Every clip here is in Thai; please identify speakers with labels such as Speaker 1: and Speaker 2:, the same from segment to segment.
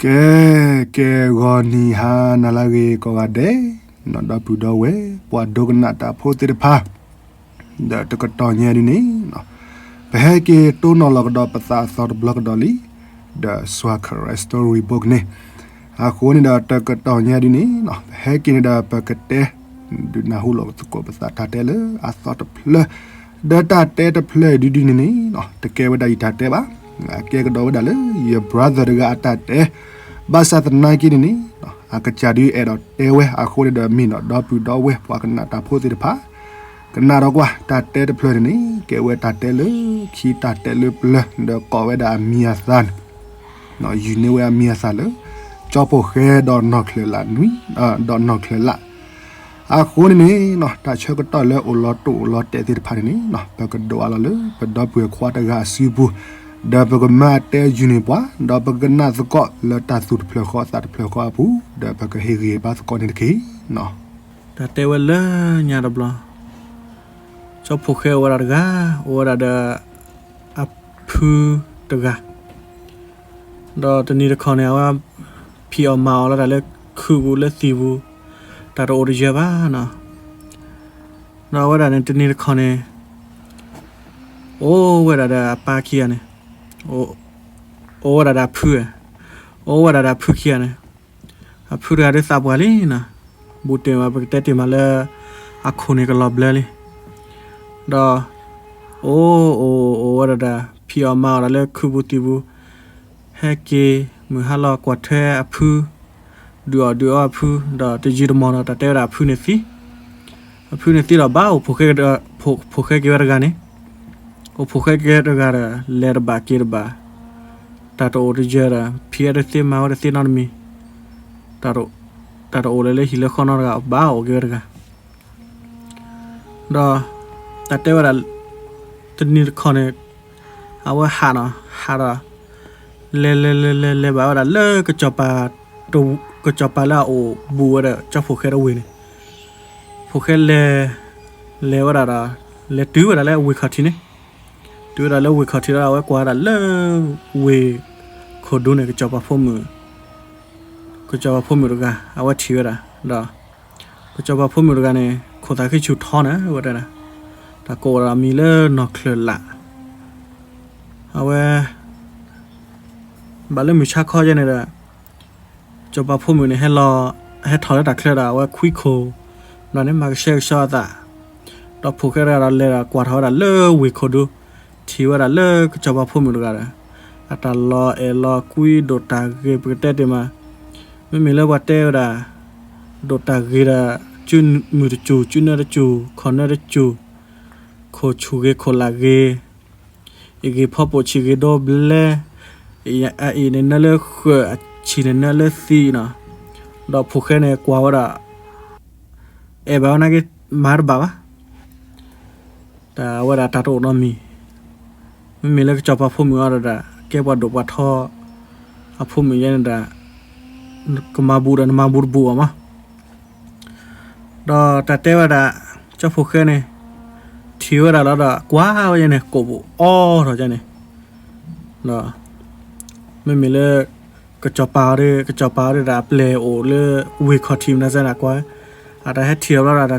Speaker 1: ke goni ha nalage ko ade no da pu do we pwa dogna ta pho te pha da to ko to nya ni no be ke to no log do pa sa so blog do li da swak story book ne a ko ni da to ko to nya ni no be ke ni da pa ke te du na hu lo ko pa sa ta te le a so to phle da ta te te phle di ni no te ke wa da ta te ba ke ko do da le your brother ga ta te ba sa ta na ki ni a ka cha di e do te we a ko ni da mi no do pu do we pwa ka na ta pho te phaကနာတော့ကွာတတဲတဖလနေကဲဝဲတတဲလေခီတတဲလေပလဒကောဝဲဒါမီယာသန်နော်ယူနေဝဲမီယာဆာလေချောပိုခဲဒေါ်နော့ခလလာနွီဒေါ်နော့ခလလာအခုနေနော်တချေကတော့လေအိုလော်တိုလော်တဲတိဖာနေနော်ဘကဒိုအလာလေပဒပွေခွာတကစီဘူးဒါဘကမတဲယူနေပွားဒါဘကနာစကောလတဆုဖလခေါ်သတ်ဖလခေါ်ဘူးဒါဘကဟေရီဘာစကောနေခေနော်
Speaker 2: တတဲဝဲညာဒဘလာชอบผูกแขนวันละกะวันละอัพพูตะกะดอตอนนี้ตะคอนเนี่ยว่าพี่เอามาแล้วแต่เล็กคือบูเล็กสีบูแต่เราโอริจิบ้าเนาะเราว่าแต่ตอนนี้ตะคอนเนี่ยโอ้วันละปาเคียเนี่ยโอ้วันละพูโอ้วันละพูเคียเนี่ยพูเรื่องได้สับวันเลยนะบูเตมาเตติมาเลยอักคนนี้ก็ลอบเลยดอโอ้ว่าดาพี่เอามาแล้วคือบุติบุแฮกเกมือฮัลโหลกว่าแท้อพูดูอพูดอตจีรมอนตะเตระพูเนี่ยสิพูเนี่ยสิดอบ้าโอโพเคเกวรกานี่โอโพเคเกวรกาเลรบาเกรบาตาโตออริจิระพี่เรซิมาเรซินอนมีตาโตโอเลฮิเลคอนอร์กาบ้าโอเกวรกาดอแต่เวลาตอนนี้คนเนี่ยเอาว่าหาละเลแบบว่าเลิกก็จบปะตัวก็จบปะแล้วโอ้บัวเด้อจะผูกแค่ละวินผูกแค่เลว่าละเลตื้อว่าละแล้ววิคัทนี่ตื้อละแล้ววิคัทที่เราไว้กว่าละเลิกวิขดดูเนี่ยก็จบปะพ่อมือดูกันเอาว่าทีว่าละดอก็จบปะพ่อมือดูกันเนี่ยคนตายคือชุดท่อนะว่าได้นะตะโกรามีเลนอเคลละเอาไว้บาเลมิชาข้อยังไงล่ะจบปะพูดมือเนี่ยให้ถอดตะเคลละว่าคุยโคนั่นนี่มาเช็คชอตอ่ะเราผูกแค่ละเลยละกว่าถอดละวิโคดูทีว่าละก็จบปะพูดมือกันละอัตลอคุยโดตาเกปเตติมาไม่มีเรื่องว่าเตอละโดตาเกละจุนมือจุนอะไรจูคอนอะไรจูโคชูเกโคลาเกอีกพ่อปชิเกโดเบลอีในนั่นเลยคือชีในนั่นเลยสีนะดอกผูกแค่ในกว่าว่าแบบว่านักมาร์บ้าแต่ว่าตาโตนมีไม่มีเรื่องจอบพูดมืออะไรเก็บว่าดอกว่าท่อพูดมือยันก็มาบูรบัวมาดอกแต่ว่าจอบผูกแค่ในทีว่าเรากว่าว่าอย่างเนี่ยกบอ้อเหรอจังเนี่ยเนาะไม่มีเลยกระจกปลาเลยรับเลยโอเลยวิเคราะห์ทีมนั่นจะหนักกว่าอาจจะให้เทียบแล้วแต่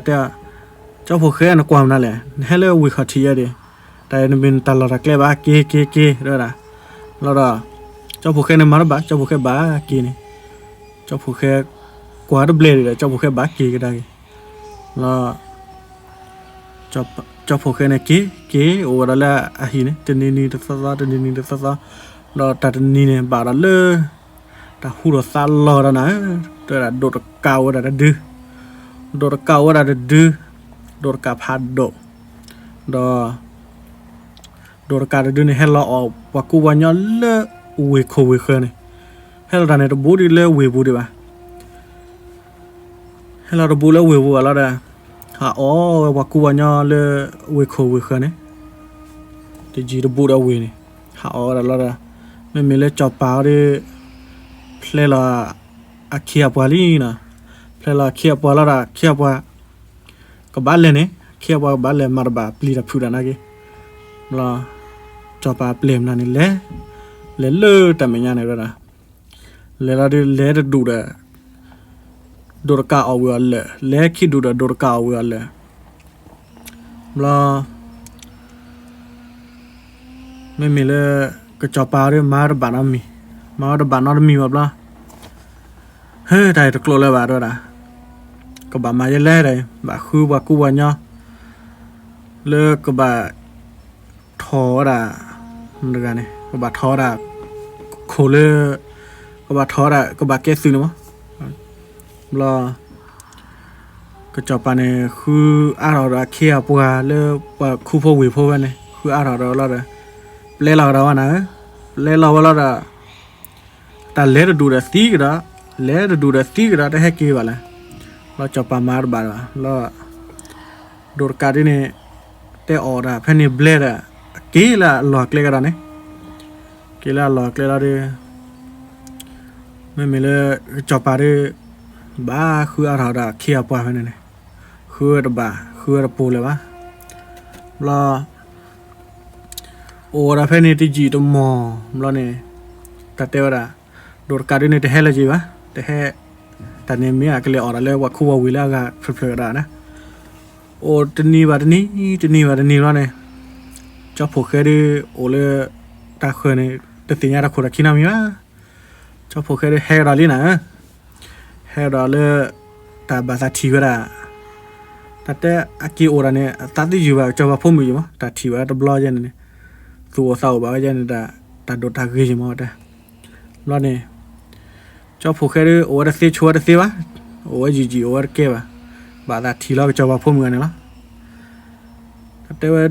Speaker 2: เจ้าพวกเคยอันความนั่นแหละให้เลยวิเคราะห์ทีอะดิแต่ในเป็นตลอดแกล้บ้าเก้ด้วยนะแล้วเจ้าพวกเคยในมาร์บ้าเจ้าพวกเคยบ้ากี่นี่เจ้าพวกเคยกว่าดับเบิลเลยเจ้าพวกเคยบ้ากี่ก็ได้แล้วจอบผูกแขนเก๋โอ้ละอะฮีเนี่ยตอนนี้ตะซาเราตัดนี่เนี่ยบาละเลยตาหูเราซาลอแล้วนะแต่โดดเกาแต่ดื้อโดดเกาแต่ดื้อโดดกาพัดโดกาดื้อเนี่ยให้เราออกว่ากูวันย้อนเลเวโคเนี่ยให้เราทำในตัวบูดีเลเวบูดีป่ะให้เราตัวบูเลเวบูแล้วได้อ๋อว่ากูวันย้อนเลเวโคเนี่ยแต่จีตัวบูดเอาเวเนี่ยอ๋อแล้วได้ไม่มีเลยจอบเปล่าดิเพลละอาเคียบวาลีนะเพลละเคียบวาละเคียบวาก็บ้านเลยเนี่ยเคียบวาบ้านเลยมาร์บาปลีดับพูดนะกี่ละจอบปลาเปลี่ยนนั่นนี่เลยแต่ไม่ยากเลยนะ le la de le de du de do ka a we le ki du de do ka we le la me mi le ka cha pa de ma de ba na mi ma de ba na mi ma bla he dai de klo le ba do da ka ba ma ye le dai ba khu ba ku ba nya le ka ba tho daมันกันเนี่ยก็บาทอดาโคเลก็บาทอดาก็บาเกซึเนาะรอก็จอปาเนี่ยคืออาเราดาเคียปัวเลปัวคู่พวิพวเนี่ยคืออาเราเราเด้เล่เราเราอ่ะนะเล่เราเราดาแต่เล่ดูดสีกระเล่ดูดสีกระได้ให้กี่วันละเราจอปามาร์บาร์เราดูการ์ดเนี่ยแต่ออดาเพนนี่เบลดากี่ละหลอกเลยกันเนี่ยกี่ละหลอกเลยเราดิไม่มีเลยจอบปาดิบ้าคืออะไรดาเขียบปะเนี่ยคือระบาคือระปูเลยวะรอโอ้ระเพนี่ที่จีตมอรอเนี่ยแต่เทวดาดูการดิเนี่ยจะให้ละจีวะจะให้แต่เนี่ยมีอะไรออกแล้วว่าคู่วิลาก็เพลิดๆนะโอ้จะนี่วันนี้จะนี่วันนี้รอเนี่ยจอบผูกแค่ดิโอเลตาเคยเนี่ยแต่สิ่งอะไรคนละคิดน้ำมีวะจอบผูกแค่ดิเฮราลีนะเฮราเลตาบาซาทีก็ได้แต่อากิโอระเนี่ยตัดที่อยู่แบบจอบพุ่มอยู่มั้งแต่ทีว่าตัวบล็อกยันเนี่ยตัวเสาแบบยันแต่โดนตาเกยมั้งแต่รอเนี่ยจอบผูกแค่ดิโอระเสียชัวร์เสียวะโอจีโอระเก็บวะบาซาทีเราจอบพุ่มกันเนี่ยละแต่ว่า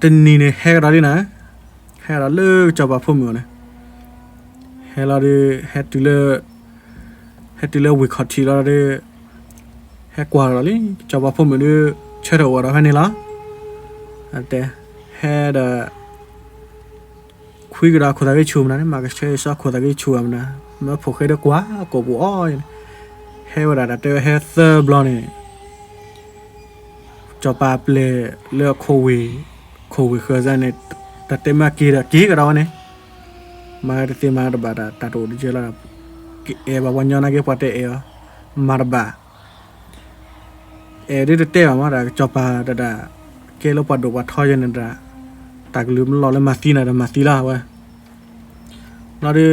Speaker 2: ตอนนี้เนี่ยเฮราลีนะเฮราเลิกจอบพุ่มกันเนี่ยเฮราลีเฮติเลวิคอทีเราเลยเฮกว่าเราเลยจอบพุ่มกันเนี่ยเชื่อเราเราแค่นี้ละแต่เฮดคุยกันเราคนตะกี้ชูมันนะมาก็เชื่อชอบคนตะกี้ชูมันนะมาผูกให้ได้กว่าก็บัวอ้อยเฮว่าแต่เฮเซอร์บลอนเนี่ยจอบเปล่เลือกโควิคือจะเนี่ยแต่เต็มมากี่กันเราเนี่ยมาเต็มมาระบาดตัดโอดิเจล่าเอว่าวันย้อนนักเก็บปัตเตอมาระบาดดิเตะมาระจอบแต่เกลปัดดูว่าทอยันนั่นระตักลืมรอเลยมาซีน่ะมาซีล่าวะเราดิ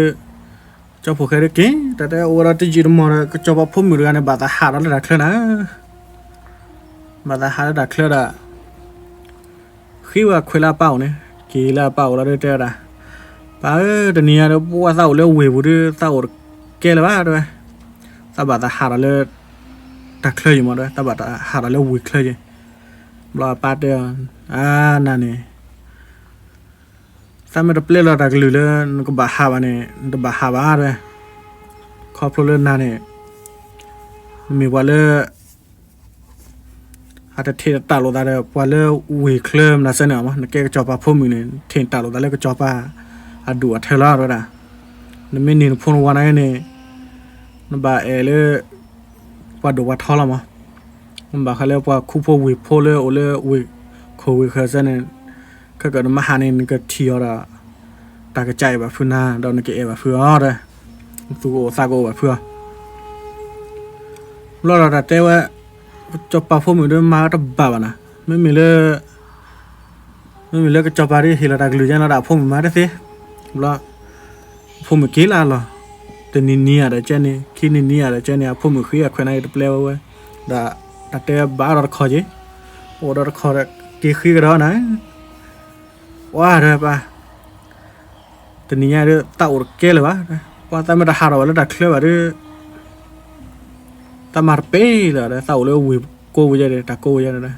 Speaker 2: จอบผูกแค่ได้กี่แต่โอราติจิรมอระก็จอบพุ่มมือกันในบาดหาเราเลยดักเคลื่อนนะบาดหาเราดักเคลื่อนอะขี้ว่าคุยลาเป่าเนี่ยกี่ลาเป่าเราได้เจอละป้าแต่เนี่ยเราบัวเศร้าเลี้ยวเวบุตรเศร้าเกล้บ้าด้วยตาบาดหาเราเลยตักเคลื่อนอยู่หมดด้วยตาบาดหาเราเลี้ยววิ่งเคลื่อนอยู่รอป้าเดียวนั่นนี่ถ้าไม่ได้เปลี่ยนเราตักลือเลยก็บาหาบ้านเนี่ยก็บาหาบ้าด้วยครอบครัวเรื่องนั่นนี่มีว่าเลยอาจจะเทตาโลดาเดว่าเลือวีเคลิมนะเสนอมั้งนักเก็ตจอปาพุ่มอยู่เนี่ยเทตาโลดาเลือก็จอปาอดูอัเทล่าด้วยนะนั่นไม่นี่พุ่งวันไหนเนี่ยนั่นบ่าเลว่าดูว่าท้อละมั้งนั่นบ่าเขาเรียกว่าคู่พวีพเลโอเลวีโควิเคเซนเนี่ยก็เกิดมาหาเนี่ยก็เที่ยวละตากระจายแบบฟื้นหน้าดาวนักเก็ตแบบฟื้นอ๋อเลยตัวโอซาโกแบบฟื้นเราแต่ว่าจอบปาพุ่มอยู่ด้วยมาตับบาบนะไม่มีเลือกจอบปาที่เฮลาดากลือยันระดับพุ่มมาได้สิแล้วพุ่มกี่ล้านหรอแต่นี่อะไรเจนี่คิดนี่อะไรเจนี่พุ่มขี้อะคนไหนตัวเปล่าเว้ยแต่เตะบ้าเราขอจีโอ้เราขอกี่ขี้กันแล้วนะว่าอะไรปะแต่นี่อะไรตาอุดเกลือวะว่าแต่ไม่ได้หาเราแล้วดักเคลือวะด้วยตามาเป้เลยเต่าเลยวิโก้วิจัยเลยตาโก้วิจัยเลย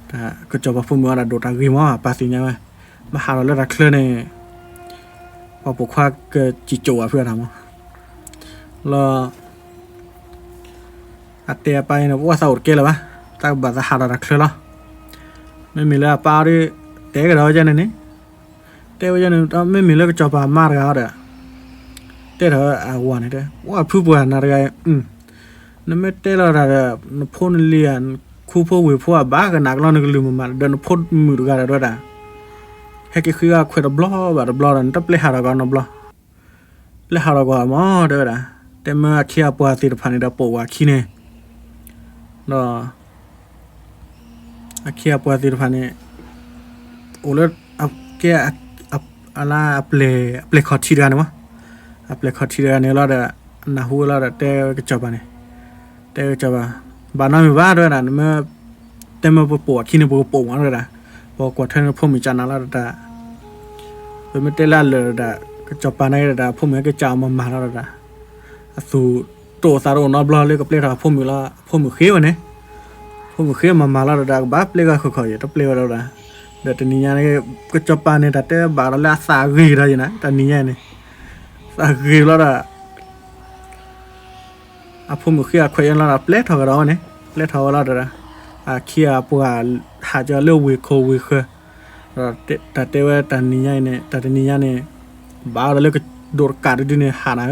Speaker 2: แต่ก็จบพุ่มมือเราโดดตากีม้าปาสิเนี่ยมาหาเราแล้วรักเคลื่อนเนี่ยพอปกคว้าก็จิโจ้เพื่อนทำแล้วอัดเตะไปนะว่าเต่าเกลือวะตาบัดหาเรารักเคลื่อนละไม่มีเลยป้าดิเตะกันเราจะเนี่ยเตะวิจัยเนี่ยไม่มีเลยก็จบมาร์กเอาเด้อเตะเถอะวันนี้เด้อว่าผู้บริหารอะไรนั่นไม่เตะเราได้นพ่นเลียนคู่พ่อวิพ่อบ้ากันนักเราเนี่ยก็ลืมมันเดินพ่นมือดูกันได้ด้วยนะให้กี่คือคุยดับล้อแบบดับล้อนั่นตับเลยหาเรากันดับล้อ le hara gwa mo de da te ma khia pwa ti da phani da po wa khine no akhia pwa ti da phani ole ke ala ple khothi da ne ma ple khothi da ne la da na hu la da te ke choba ne te ke choba ba na mi ba de da me te ma po khine po wa de da po kwa thane pho mi cha na la da pe me te la le da ke choba na da pho me ke cha ma la da a su to sa ro no bla le ke ple da pho mi la pho mi khe wa ne pho mi khe ma la da ba ple ga kho ye to ple wa da da te ni nya ne ke choba ne da te ba la sa ri da ye na ta ni nya ne sa ri la da a pho mi khe a khwe la da ple tho ga ro ne ple tho la da a khia pu a ha ja le wi kho wi khe ta te wa ta ni nya ne ta te ni nya ne ba le ke dor ka di ne ha na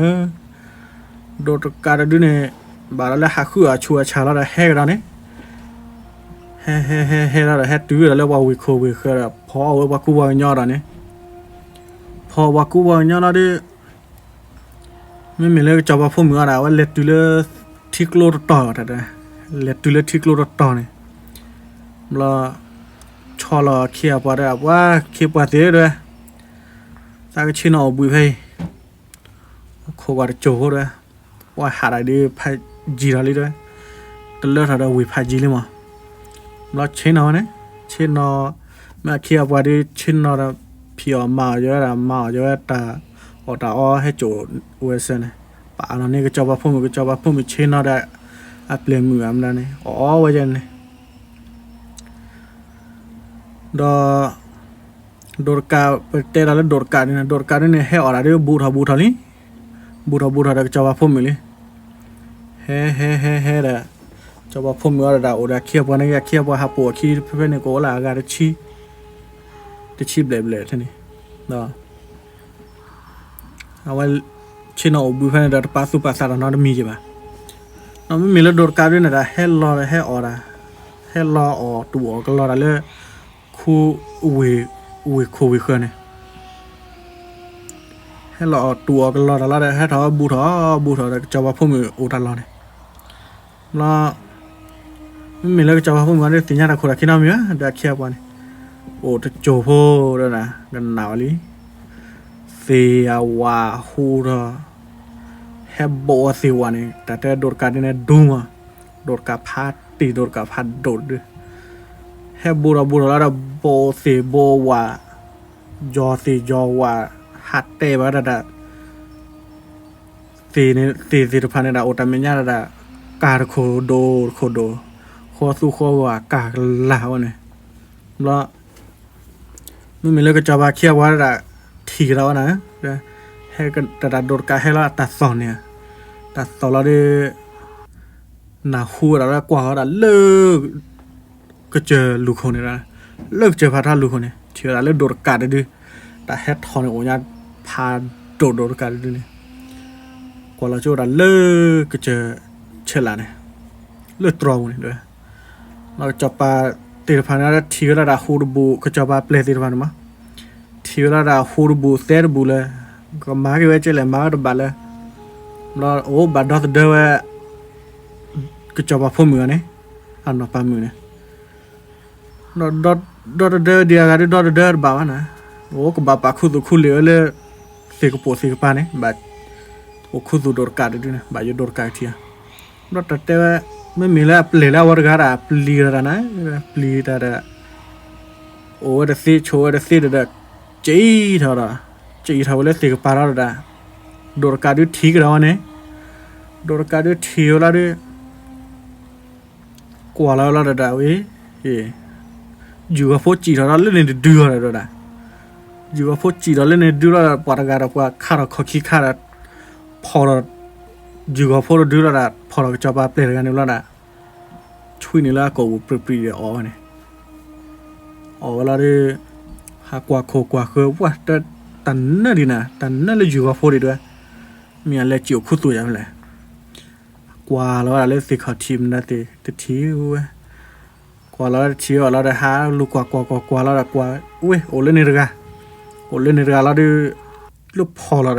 Speaker 2: dor ka di ne ba la ha khu a chu a cha la da he ga ne he la da he tu la wa wi kho wi khe pho wa ku wa nya da ne pho wa ku wa nya la de me le cha ba pho mi da wa le tu le thik lo to ta da le tu le thik lo to ne la cho la khia pa da wa khia pa te de sa ke chin no bui phai kho ga cho ho da wa ha da de phai ji da li de te le tha da wi phai ji li ma la chin no ne chin no ma khia pa de chin no da phio ma yo ta o ta o he cho we se ne pa na ne ke cho ba pho mi chin no da a ple mu am da ne o we jen ne dorka te la dorka ne he ora de bura li bura da cha ba pho mi li he da cha ba pho mi da o da khia pa ne ya khia pa ha po khi phe ne ko la ga de chi ble the ni da awal chino bu phe ne da pa su pa sa da na mi je ba no mi le dorka de ne da he ora he lo o tu o ko la le khu we khu we khane hello tua cái lo là hết thọ bu thọ cho vào phun u ta lo này lo mình lấy cho vào phun cái tiếng nhạc là khi nào nhá đã kia qua này ô ta cho phô đó nè gần nào lý xì wa hu đó hết bộ xì wa này ta te đột cả này đúng à đột cả phát đi đột cả phát đột đi hết bu ra là bộ xì bộ wa do xì do wa hạt tê vào đó đã xì từ phần này đã ô tam nhá đã cả khô đồ khô su khô wa cả lào này lo mình lấy cái cho bà kia qua đã thì đó nè hay cái đã đột cả hay là tạt sòn nè tạt sòn là đi nào khu đã qua đã lơ cái chờ lục khô này ra lơ chờ phát ra lục khô này chỉ là lơ đột cả đấy đi đã hết thòn này ổ nhá pha đột cả đấy đi qua là chỗ đã lơ cái chờ là này lơ trâu này rồi nó cho bà tiền phản là thiếu là đã hú bù cái cho bà plei tiền phản mà thiếu là đã hú bù xe bù là có má cái vậy chứ là má được bà là nó ô bà đó từ đâu cái cho bà phô mưa này ăn nó phá mưa này nó đó đi ra đó bà nè ô cái bà khu liều là xì cái bộ xì cái pa này bà ô khu đột cả đấy nè bà vô đột cả thiệt nó trật thếไม่มีแล้วเปลี่ยนแล้ววอร์กาอะเปลี่ยนแล้วนะเปลี่ยนแล้วโอ้เดี๋ยวสิโชว์เดี๋ยวสิเดี๋ยวจีเท่าเลยสิกับปาราเดี๋ยวโดนการดูทีกันแล้วเนี่ยโดนการดูทีแล้วดิกว่าแล้วเดี๋ยวเว้ยอยู่กับพวกจีเท่านั้นเล่นในดูอะไรเดี๋ยวอยู่กับพวกจีเท่าเล่นในดูแล้วปาราการกว่าข้าเราขี้ข้าเราพอเราอยู่กับพวกเราดูแล้วพอเราจะมาเปลี่ยนกันนี่แล้วนะช่วยนี่ละกูปรีๆอ๋อเนี่ยอ๋อแล้วดิหากว่าโคกว่าคือว่าแต่ตันนั่นดีนะตันนั่นเลยอยู่กับพวกนี้ด้วยมีอะไรจิ๋วคู่ตัวอย่างไรกว่าแล้วอะไรสิเขาทีมนะแต่ทีกว่าแล้วทีว่าเราได้หาลูกกว่าแล้วกว่าอุ้ยโอเล่นนี่เรือแล้วดิลูกพอแล้ว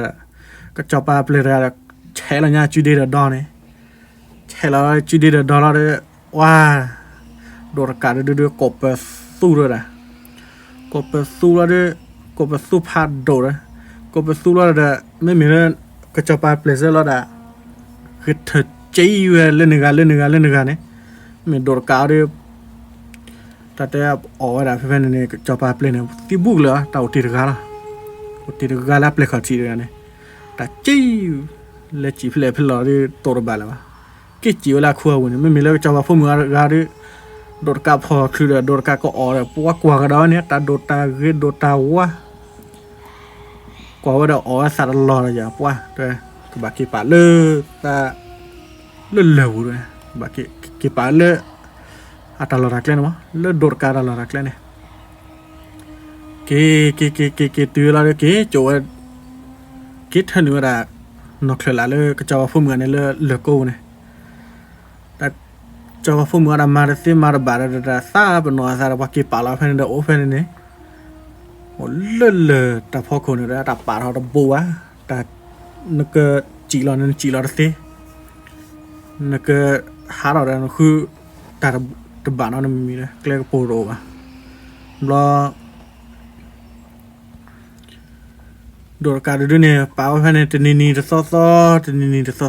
Speaker 2: ก็จอปาเปลระใช้ละเนี่ยจุดเดือดดอนเนี่ยใช้แล้วจุดเดือดดอนแล้วว่าโดนการเดือดกบไปสู้เลยนะกบไปสู้แล้วกบไปสู้พาดโดดนะกบไปสู้แล้วไม่มีเรื่องก็จอปาเปลเซอร์แล้วคือเธอจี้เล่นหนึ่งกันเนี่ยมีโดนการเดือแต่ออกมาเพื่อนเนี่ยจอปาเปลเนี่ยที่บุกเลยแต่อุติรกาละอุติรกาละเปลขอทีเดียวเนี่ยแต่จี้เล่นจีเพลเพลเราได้ตัวระบาดแล้ววะกี่จีเวลาคัววันนี้ไม่มีเรื่องจอปาพวกมึงการโดนกาพอคือโดนกาก็ออกเลยพวกกว่ากันแล้วเนี่ยแต่โดนตาคือโดนตาวัวกว่าว่าเดี๋ยวออกสัตว์รอเลยอย่างพวกด้วยคือบากีป่าเลือตาเลือเหลวด้วยบากีป่าเลืออัตลอดรักเล่นวะเลือดโดนการตลอดรักเล่นเนี่ยเกตัวเราเลยเกโจเกทันอยู่ระนกเลือเลยก็จะว่าพวกมึงเนี่ยเลือกูเนี่ยแต่จะว่าพวกมึงอะมาเสียมาบาร์เดอร์ซาเป็นนัวซาบากีป่าเราเป็นเดอโอเฟนเนี่ยโอ้เลือแต่พอคนเนี่ยแต่ป่าเราดับบัวแต่นึกจีเราเนี่ยจีเราสินึกหาเราเนี่ยคือแต่บ้านเราเนี่ยมีเลยเกลียดปูโรอ่ะรอโดนการดูเนี่ยป่าวภายในตัวนี้จะซ้อตัวนี้จะซ้อ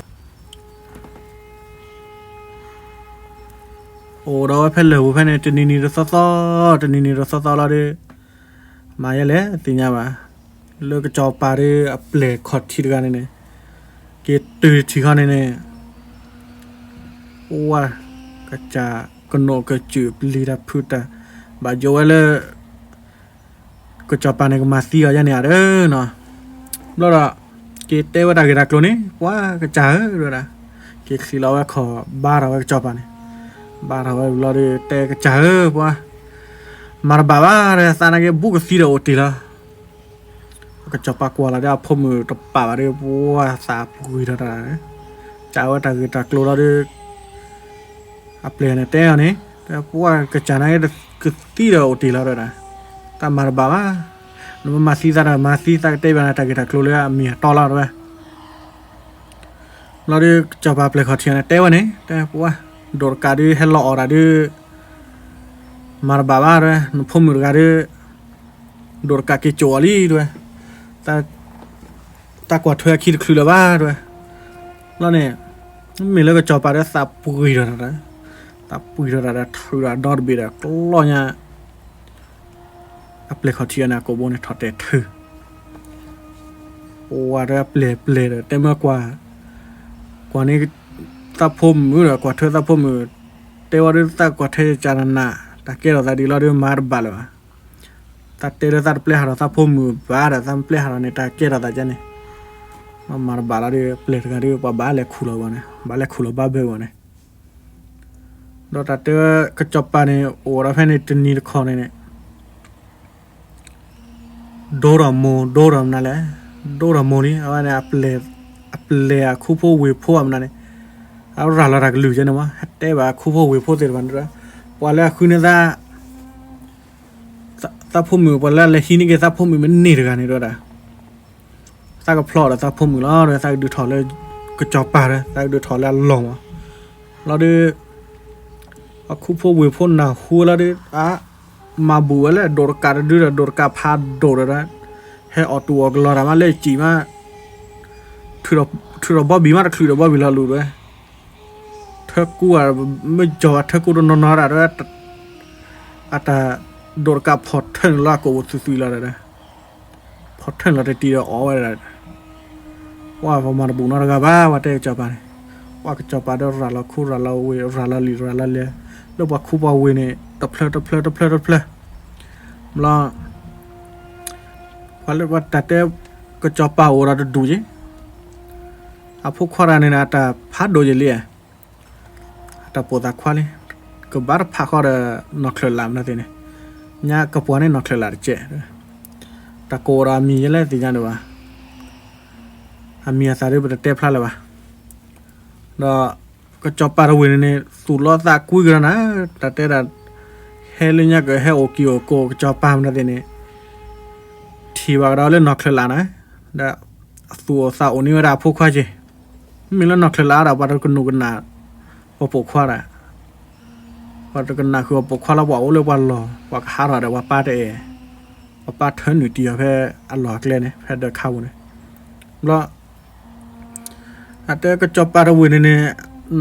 Speaker 2: โอ้เราเพิ่งเลยภายในตัวนี้จะซ้อตัวนี้จะซ้อเราดิมาอย่างเลยติญญามาเลิกจอปาร์ตี้อัปเดตขอดที่กันเนี่ยเกตื่นที่กันเนี่ยว้ากระจากโนกระจูบลีดาพูดบาโยเอเลก็จอปาเนี่ยก็มาซีกันอย่างเด้อเนาะแล้วก็เกเตว่าได้กี่รักโลนี่ว้ากระจาด้วยนะเกสิเราว่าขอบาร์เราว่าจอปาเนี่ยบาร์เราว่าเราได้เตะกระจาว้ามาร์บาบาเนี่ยสานาเกบุกซีเราโอติละก็จอปากว่าเราได้พมือตบป่าเราว้าสาปุยอะไรนะจ้าว่าได้กี่รักโลเราได้อัปเดตเนี่ยเต้านี่แต่พวกกระจายนั่นคือที่เราตีแล้วนะแต่มาบ้าว่าเรามาซีซ่าเต้าเนี่ยตะกี้ตะกลุเลยมีต่อแล้วด้วยเราได้จับอัปเดตข้อที่เนี่ยเต้านี่แต่พวกโดนการที่เฮลล์ออร์ได้มาบ้าว่าด้วยนุ่มพมือการที่โดนการที่โจลี่ด้วยแต่กว่าเธอคิดคลุเลยว่าด้วยแล้วเนี่ยมีเรื่องก็จับไปได้สับปุยแล้วนะtapi rada thura dor bira klonya aple khotiana ko bone thote thu wara play te ma kwa ni ta phom mu ra kwa thơ ta phom mu te wa ta kwa the chanana ta ke ra di la de mar bal ta te ra ta play hara ta phom mu ba ra ta play hara ne ta ke ra ta jane mar bala de play ga de ba le khulo ba be boneเราตัดเตอกระจบปาเนี่ยโอ้เราแค่ในตัวนี้คอเนี่ยโดรามนั่นแหละโดรามนี่เอาเนี่ยอัปเลคู่พวกวิพวมนั่นเนี่ยเอาเรารักลือจังนะวะแต่ว่าคู่พวกวิพวมเสร็จวันละวันละคืนนี้ตาพุ่มมือวันละเลยที่นี่ก็ตาพุ่มมือมันหนีกันนี่ด้วยนะตาก็พลอดตาพุ่มมือแล้วเลยตาดูถอดเลยกระจบปาเลยตาดูถอดแล้วลงเราดูคู่พวกวิพวกน่ะหัวแล้วดิมาบัวแล้วโดนการดื้อโดนการพาโดดนะให้ออกตัวกลอรามาเลยจีมาถือเราบ้าบีมาถือเราบ้าบีลาลูด้วยเธอกูอ่ะไม่จอดเธอกูโดนนอนอะไรอาจจะโดนการพอดเทิงลากกูสุดๆแล้วนะพอดเทิงเราได้ตีเราอ๋ออะไรว่าพอมาบุกนรกบ้าว่าเตะจับไปว่าก็จับไปได้เราคู่เราเวเราลีเราเลี้ยแล้วว่าคู่ว่าเวเนี่ยตะเพลแล้วว่าเลยว่าแต่ก็จับป่าโอราดูจีพวกขวานเนี่ยนะแต่พัดดูจีเลยแต่ปวดตาขวานเลยก็บาร์พักก็ได้นกเคลื่อนลำนั่นเองเนี่ยก็ปวดเนี่ยนกเคลื่อนลำเจ๊แต่โกรามีอะไรที่ยันดูว่ามีอะไรที่เป็นเตะพลาดเลยวะแล้วก็จับปลาเราเวรเนี่ยสุดล้อตาคุยกันนะแต่เฮลิเนี่ยก็เฮโอคิโอโกจับปลามันนั่นเองที่ว่าเราเล่นนกเคลื่อนลำนะแล้ว ตัวสาวนี่เวลาพวกข้าจีมีแล้วนอกเคลาเราบัดกันนูกันนาพอปกข้าอะบัดกันนาคือปกข้าเราบอกเลยวันรอว่าหาเราแต่ว่าป้าเดว่าป้าเทินหนึ่งเดียวแค่อันหลอกเลยเนี่ยแค่เดินเข้าเนี่ยแล้วอาจจะก็จบปาระวินเนี่ย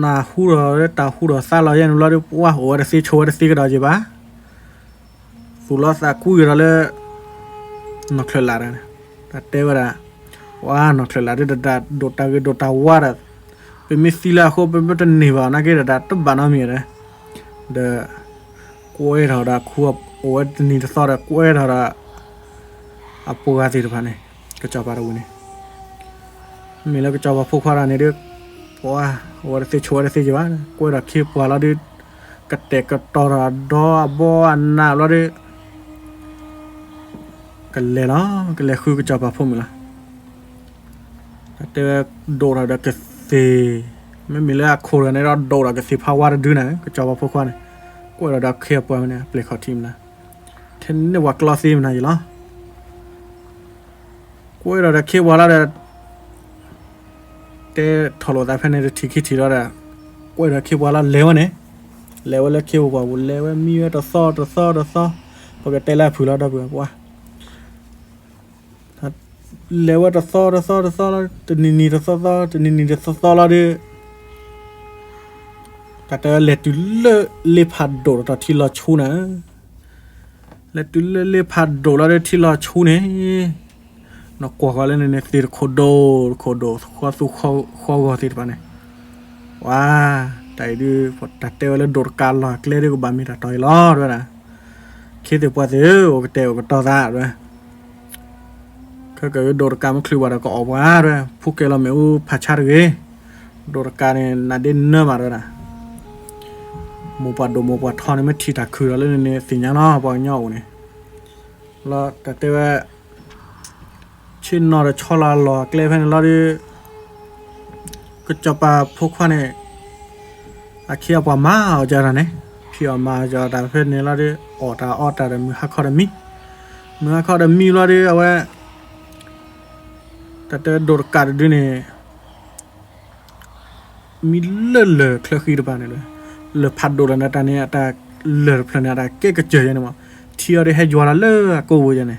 Speaker 2: นาหูเราได้ตาหูเราซาเราอย่างเราได้ว่าโอ้ได้ซีโชว์ได้ซีก็ได้จีบ้าสุรศักดิ์คุยเราเลยนอกเคลาเนี่ยแต่เดี๋ยวละว่านอกเคลาได้ดัดโดตาว่าละเป็นมิสซิลาเขาเป็นแบบนี้ว่านักเก็ตดัดต้องบ้านมีเลยเด้อกล้วยเราได้ควบโอ้ยนี่จะสอดกล้วยเราได้อัปโปกาติดพันเนี่ยก็จบปาระวินเนี่ยมีแล้วก็จบว่าพวกเขาเนี่ยเด็กว่าโอ้ได้ซีโชว์ได้ซีจีบ้ากล้วยเราคีบว่าเราได้กระเตกกระตอระดอบอันน่ะเราได้กันเลยเนาะกันเลยคือก็จบว่าพวกมึงละแต่โดนเราก็ซีไม่มีเรื่องโคเรนเราโดนเราก็ซีพาวาร์ดูนะก็จบว่าพวกเขาเนี่ยกล้วยเราได้เคียบว่าเนี่ยเปลี่ยนเขาทีมนะเทนเนี่ยว่ากลอซีมันอะไรอยู่ล่ะกล้วยเราได้เคียบว่าเราได้แต่ทอร์โลได้ภายในที่คิดที่เราได้กล้วยเราเคียบว่าเราเลวเนี่ยเลวแล้วเคียบว่าบุเลวมีว่าตัวซ้อเพราะก็เตะแล้วผืนเราได้เบื่อว่าเลวตัวซ้อแล้วจะนี่ตัวซ้อจะนี่ตัวซ้อเราดิแต่เตะเล็ดอยู่เล่พัดโดดตัวที่เราชูนะเล็ดอยู่เล่พัดโดดเราได้ที่เราชูเนี่ยนกกว่าเขาเล่นเนี่ยติดโคโดข้อสู้ข้อก็ติดปะเนี่ยว้าแต่ดูพอตัดเตะแล้วโดดการหลอกเล่ได้ก็บามีตัดต่อยล้อด้วยนะคิดถึงว่าโอ้ก็เตะก็ต่อซะด้วยก็เกิดโดดการมันคลือว่าเราก็ออกมาด้วยพวกเราไม่รู้พัชชาเลยโดดการเนี่ยน่าเด่นเนื้อมาด้วยนะหมูปัดโดมูปัดทอนนี่ไม่ทีตักคือแล้วเนี่ยสิ่งอย่างน้อปอยเงาเนี่ยแล้วแต่เตะชินนอร์ชอลาหลอกเลยเพื่อนเราดิก็จะปาพวกเขาเนี่ยอาเคียปามาเอาจาระเนี่ยพี่เอามาจาระเพื่อนเนี่ยเราดิออตาเดมือฮักคอร์ดมีเราดิเอาไว้แต่โดดกัดด้วยเนี่ยมีเลื่อนเคลื่อนขี้ดูบ้านเลยเลื่อพัดโดดนะตอนนี้แต่เลื่อนเพลินอะไรเก๊กเจอยังไงมั้งเที่ยวได้ให้ยัวละเลื่อกูยังไง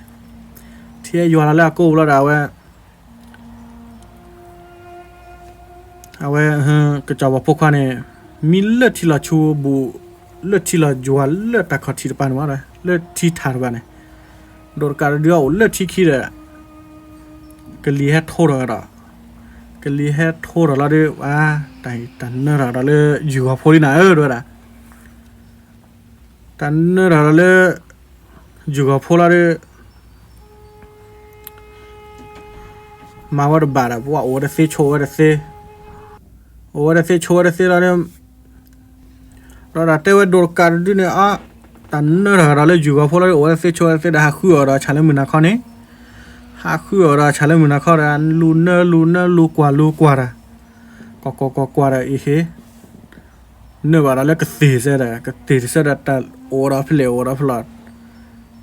Speaker 2: เที่ยวยัวละเลื่อกูแล้วเอาไว้ก็จะว่าพวกเขาเนี่ยมีเลือดที่เราชูบูเลือดที่เราจวลเลือดตะขอที่ปานว่าเลยเลือดที่ทาร์บ้านเนี่ยโดนการเดียวเลือดที่ขี้เลยก็ลีให้โทษเราก็ลีให้โทษเราด้วยว่าแต่เนื้อเราเลยอยู่กับพวกนี้นะด้วยนะแต่เนื้อเราเลยอยู่กับพวกเราด้วยมาว่าบาร์ว่าโอ้ได้เสียโชว์ได้เสียโอ้ได้เสียโชว์ได้เสียเราเนี่ยเราเตะไว้โดนการด้วยเนี่ยแต่เนื้อเราเลยอยู่กับพวกเราโอ้ได้เสียโชว์ได้เสียได้หาคือเราใช้เรื่องมือนักข้อนี้หาคือเราใช้เรื่องมือนักข้อนั้นลูเนอร์ลูกว่าละก็ละอีกเนื้อว่าเราเลยก็ตีเสียได้แต่โอ้เราเพลอด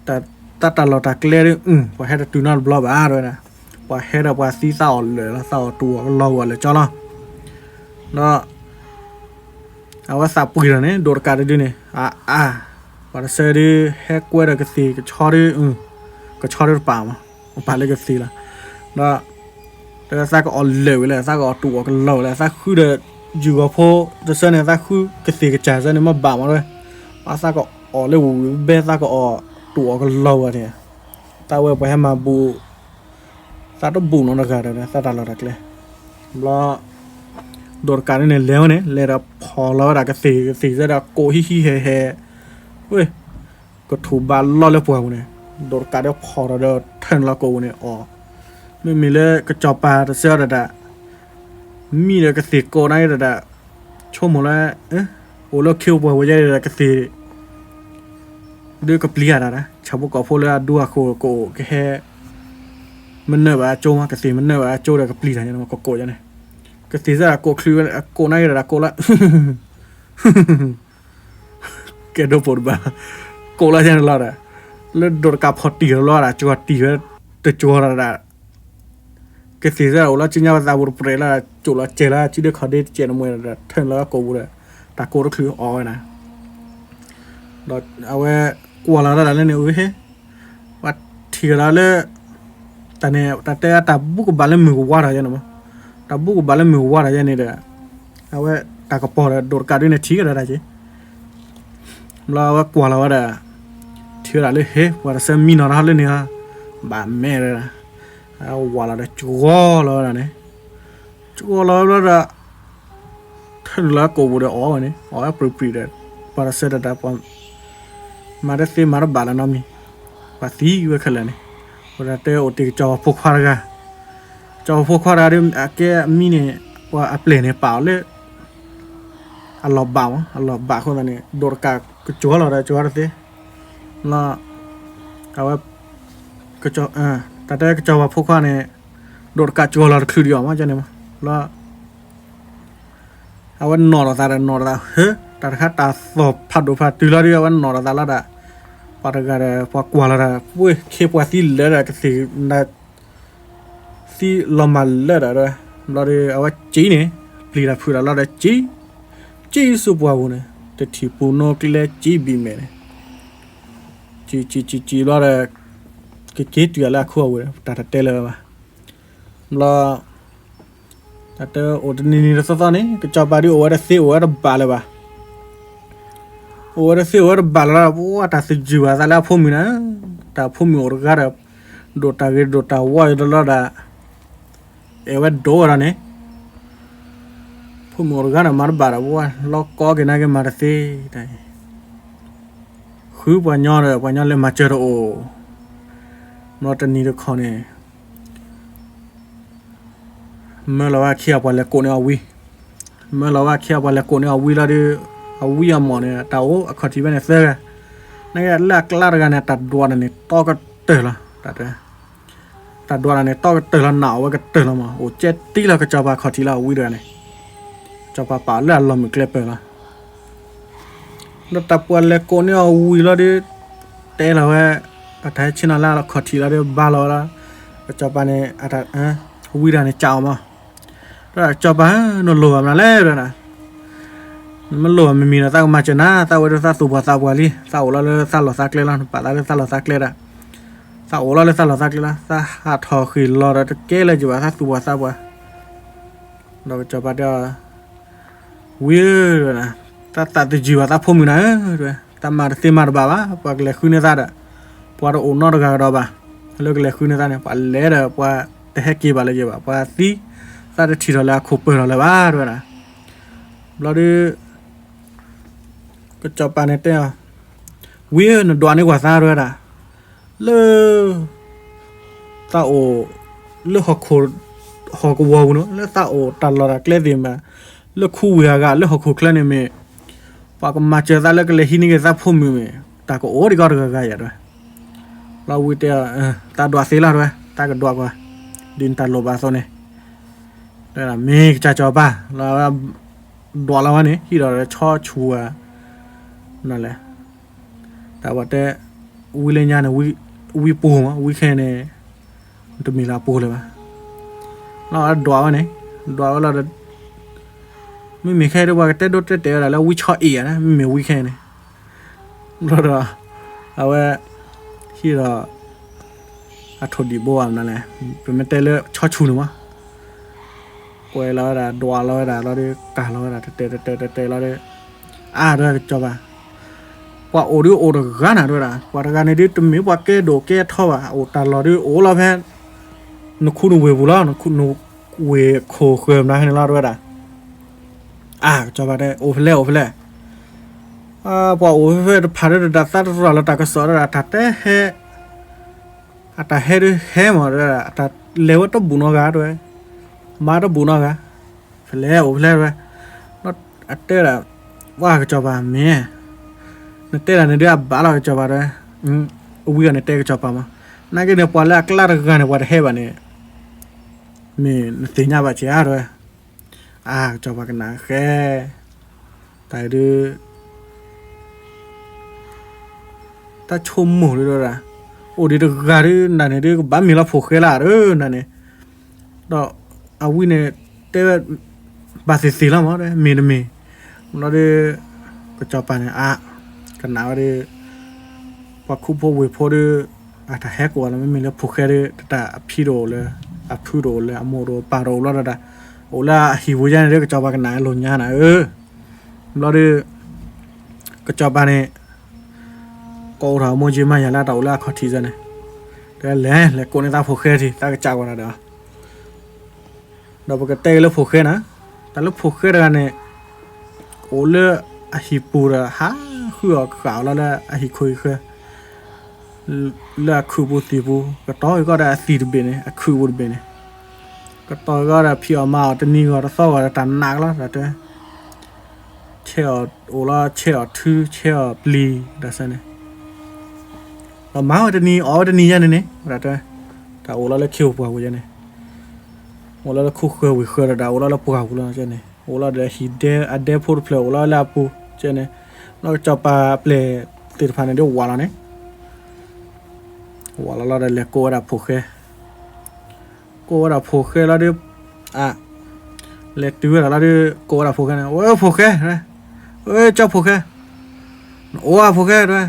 Speaker 2: แต่เราตักเลี้ยพอให้เราดูน่าบล็อกด้วยนะพอให้เราว่าซีซ่าเลยแล้วซ่าตัวเราเลยจ้าละแล้วเอาว่าสับปุ๋ยแล้วเนี่ยโดดการได้ด้วยเนี่ยวันเสาร์ที่ให้กล้วยก็สีก็ชอได้ก็ชอได้ป่าวมันป่าเลยก็สีละแล้วแต่ซากก็อ่อนเหลวเลยซากก็ตัวก็เหลวเลยซากคือเดืออยู่กับพ่อจะเสนอซากคือก็สีก็จ่ายเสนอมาบ่าวมาเลยซากก็อ่อนเหลวเบสซากก็อ่อนตัวก็เหลวอ่ะเนี่ยแต่ว่าไปให้มาบูซากต้องบูน้องกันเลยซากตลอดเลยแล้วโดดการเนี่ยแล้วเนี่ยเลยเราพอแล้วเราก็สีจะเราโกฮิเฮเว้ยก็ถูบาลล้อเลี้ยวพวกเนี่ยโดดการเดี๋ยวพอเราเดินเทินเราโกเนี่ยไม่มีเลยก็จอปลาแต่เสื้อแต่มีเลยก็สีโกได้แต่ชั่วโมงละโอ้แล้วคิวพวกว่าใหญ่เลยก็สีด้วยกับเลียนะชาวบ้านก็พูดเลยดูอะโกแค่มันเนื้อว่าโจมาก็สีมันเนื้อว่าโจเลยกับเลียเนี่ยมันก็โกยังไงก็สีจะโกคลือโกได้แต่โกละแกโดนปวดบ้าโกละจังเลยแล้วโดนกับพอตีแล้วล่ะจัวตีแล้วแต่จัวละ cái gì ra là chỉ nhau ra một bể là chủ là chế là chỉ được họ đi chế nó mới là thêm là cổ rồi ta cổ nó cứ oi nè đó ao cái qua là lên nữa hết và thì là le ta này ta bút của bạn lên mười qua rồi chứ mà ta bút của bạn lên mười qua rồi chứ này đấy ao cái ta có bỏ ra đột cả đi này chỉ cái đó chứ là qua là đó thì là le hết và xem mi nó lên nè bà mẹ rồi qua là chúa là này chúa là thân là cổ được ó này ó appropriate para ser da mà đã xem mà nó bảo là nó mi và tí với cái này và thế ở thì cho phục hoa ra đi cái mi này và apply này bảo lên Allah bảo con này đồ cả cái chúa là thế là cái cho ta đây cái cho phục hoa này đồ cả chúa là cứ đi mà cho nên là awan nora he tar khata so phadu pha tilari awan nora dala da paragara pa kwala pui khepwa ti le da si na si lomal le da lori awa chi ne plira phura la da chi su bwa bu ne te thi pu no kle chi bi me ne chi lo da ke tu la khu wa ta te le ba la ta ordinary ra sa ne ke cha ba ri over se over ba le ba over se over ba la bo ta se ji wa la phu mi na ta phu mi or ga ra dota wa la da ever do ra ne phu mi or ga na mar ba ra bo lo ko ke na ke mar se ta khu ba nya le ma che ro o no ta ni ro kho ne mẹ làว่าเขียบว่าแล้วโกเนี่ยเอาวิแม่เราว่าเขียบว่าแล้วโกเนี่ยเอาวิแล้วดิเอาวิอ่ะหมอเนี่ยตาโอ้ขอที่เป็นเสื้อนี่ก็ลากลาดกันเนี่ยตัดดวนเนี่ยต้อก็เตะละตัดดวนเนี่ยต้อก็เตะละหนาวก็เตะละมาโอ้เจ็ดตีแล้วก็จะว่าขอที่เราวิเดือนเนี่ยจะว่าป่าเลือดลมเกล็ดไปละแล้วตัดปวนแล้วโกเนี่ยเอาวิแล้วดิเตะแล้วว่าอาทิตย์ชินาแล้วขอที่แล้วดิบ้าแล้วละก็จะว่าเนี่ยอาทิตย์วิเดือนเนี่ยเจ้ามาrồi cho bà nó lùa mà lẽ rồi nèมันลวมันมีนะตามาเจนะตาว่าตาสุบตาบวลีตาโอละตาหลอซักเลยล่ะปะตาตาหลอซักเลยอ่ะตาโอละตาหลอซักเลยล่ะตาหาทอคือรอตะเกเลยจิว่าตาสุบตาบวเราจะปะเดียววิวนะตาตะจิว่าตาพมือนะด้วยตามาเตมาบาบะปะเลยคือเนี่ยตาดะปะโอนอร์กะดอบะแล้วก็เลยคือเนี่ยตาเนี่ยปะเลยดะปะตะเฮกีบาเลยจิว่าปะตีตาจะทีเราแล้วคุปเปอร์เราแล้วบ้าด้วยนะเราดิก็จบปานเนี่ยเต้าวิ่งดวนนี่กว่าซาด้วยนะเลือตาโอเลือหอกวัวเนาะเลือตาโอตัดเราละเกล็ดดิมาเลือคู่วิหารเลือหอกเคลื่อนเนี่ยมีปากมาเจอตาเลือกเลยที่นี่ก็จะพุ่มมีตาก็โอ้ดีก็ได้กันอย่างด้วยเราวิ่งเต้าตาดวงเสียแล้วด้วยตาก็ดวงกว่าดินตาโลบาโซเนี่ยได้ละมีจะจบป่ะเราดวงเราวันนี้ที่เราชอบชัวนั่นแหละแต่ว่าแต่วิเลญาเนี่ยวิปูมั้งวิแค่เนี่ยมันจะมีลาปูเลยป่ะเราดวงวันนี้ดวงเราไม่มีแค่ด้วยว่าแต่โดดแต่อะไรแล้ววิชอบอีนะไม่มีวิแค่เนี่ยเราเอาไว้ที่เราอัดทดีบัวนั่นแหละเป็นไม่แต่เลยชอบชูหรือวะกวยเราได้ดัวเราได้เราได้กาเราได้เตะเราได้ด้วยจบอ่ะว่าโอริโอเดกันนะด้วยนะว่าการในดิตมีว่าเกโดเกท่ออ่ะโอตาเราดิโอเราแพ้นุคุณเวบุล่านุคุณเวโคเคิมนะให้เราด้วยนะจบได้โอเฟล่ว่าโอเฟลผ่านได้ดัตต์เราตากสอได้ตัดแต่เฮด้วยเฮหมดเลยแต่เลวต้องบุญกันด้วยมาต้องบุญกันเฟล่ด้วยนั่นอัตเตอร์ว่าก็จบเมียนั่นเตะนั่นเดี๋ยวบ้าเราก็จบเลยวิ่งนั่นเตะก็จบมานั่นก็เนี่ยพอแล้วคลาดกันเนี่ยว่าเฮบ้านเนี่ยมีสิ่งนี้บ้าเจ้าด้วยจบกันนะแค่แต่ดูถ้าชมหมู่ด้วยนะโอ้ดีดูการนั่นเนี่ยดูบ้านมีเราผูกเขลานั่นเนี่ย တော့အဝိနဲ့တဲဘာစီလာမောတဲ့မင်းမင်းနော်ဒီကကြောပန်အာကနာရပခုဖို့ဝေဖို့အတဟဲကောလည်းမင်းလည်းဖုခဲတဲ့တအဖီရိုလေအဖူရိုလေအမိုရိုပါရိုလာတာဟိုလာဟီဝရန်တဲ့ကကြောပန်ကနာလုံညာနာနော်ဒီကကြောပန်နဲ့ကောထာမွန်ကြီးမရလာတော့လာခထီစနေတဲ့လဲကိုနေတာဖုခဲတီတာကကြောက်လာတော့တော့ကတဲလို့ဖုခဲနာแต่ลูกผูกขึ้นกันเนี่ยโอ้เลืออาฮิปูระฮะคือขาวแล้วแหละอาฮิคุยคือเลือคือบูตีบูก็ต่อยก็ได้สีดเบนเนี่ยคือบูเบนเนี่ยก็ต่อยก็ได้พี่ออกมาแต่นี่ก็ซ้อก็ตันหนักแล้วแต่ตัวเชี่ยวโอ้ละเชี่ยวทื่อเชี่ยวปลีแต่ซะเนี่ยเรามาแต่นี่อ๋อแต่นี่ยันเนี่ยแต่ตัวแต่โอ้ละเขี้ยวปัวกูยันเนี่ยโอ้ละคู่เคยวิเคราะห์ได้โอ้ละปัวกูละเจ้าเนี่ยโอ้ละเดี๋ยวฮิดเดอเดพูดเพลโอ้ละลาปูเจ้าเนี่ยนอกจากปลาเพลติดพันธุ์เดียววาละเนี่ยวาละเราได้เลี้ยโก้ระผูกแล้วเดี๋ยวเลี้ยตัวแล้วเดี๋ยวโก้ระผูกเนี่ยโอ้ผูกนะเจ้าผูกโอ้ผูกด้วย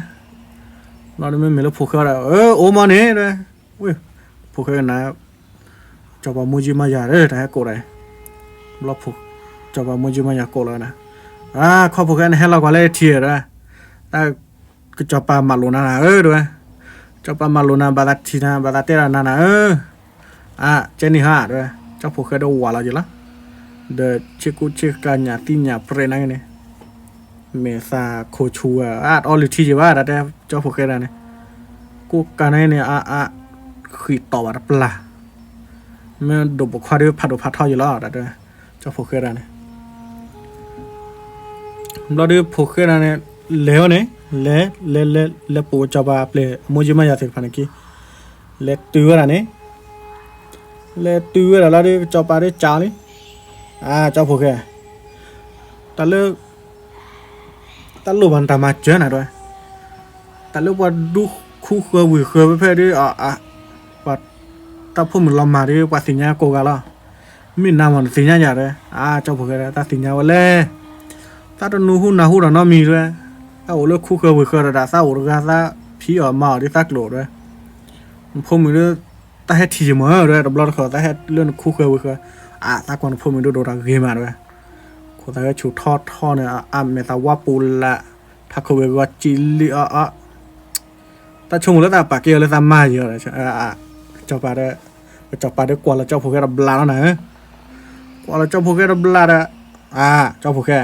Speaker 2: เราไม่มีแล้วผูกแล้วโอ้มาเนี่ยด้วยเว้ยผูกนะจอบมูจิมายาแต่โก้ได้เราผูกจอบมูจิมายาโก้แล้วนะเขาผูกกันให้เราก็เลยเทียร์แต่ก็จอบปลามาลูน่าด้วยจอบปลามาลูน่าบาดทีน่าบาดเตอร์น่ะเจนี่ฮะด้วยเจ้าผูกกันดูวัวเราอยู่ละเดชิกุชิกันยาตีนยาเปรย์นั่นเนี่ยเมษาโคชัวออลิทีจีว่าแต่เจ้าผูกกันเนี่ยกูกันเนี่ยขีดต่อวัดปลาเมื่อดูบุคคลที่พัดทออยู่แล้วแต่เจ้าผูกกันเนี่ยเราดูผูกกันเนี่ยเลี้ยวเนี่ยเล่ปูจับเปลมูจิมายาสิพันกี้เล่ตัวเนี่ยเล่ตัวแล้วดูจับได้จ้าเลยเจ้าผูกกันแต่เลือกแต่ลูกมันทำมาเจอหน่อยด้วยแต่ลูกว่าดูคู่เคยวิเคราะห์ไปเพื่อที่ว่าถ้าพูดมันลำมาที่ว่าสิญญาโกกันแล้วมีน้ำมันสิญญาอย่างเลยเจ้าผูกกันแต่สิญญาว่าเล่ถ้าตัวนู้นหูเราน้อมีด้วยถ้าโอ้เลือกคู่เคยวิเคราะห์แต่ถ้าโอ้เลือกถ้าพี่ออกมาที่สักโหลด้วยพูดมันเรื่องถ้าให้ทีมด้วยดับเราขอถ้าให้เรื่องคู่เคยวิเคราะห์ถ้าก่อนพูดมันดูโดนเกมมาด้วยคนที่ชูทอดเนี่ยเมตาว่าปูละถ้าเขาเวว่าจิลิแต่ชมแล้วแต่ปากเกลียวเลยตามมาเยอะเลยเจ้าปลาได้กว่าแล้วเจ้าผูกแค่ดับลาแล้วนะกว่าแล้วเจ้าผูกแค่ดับลาเจ้าผูกแค่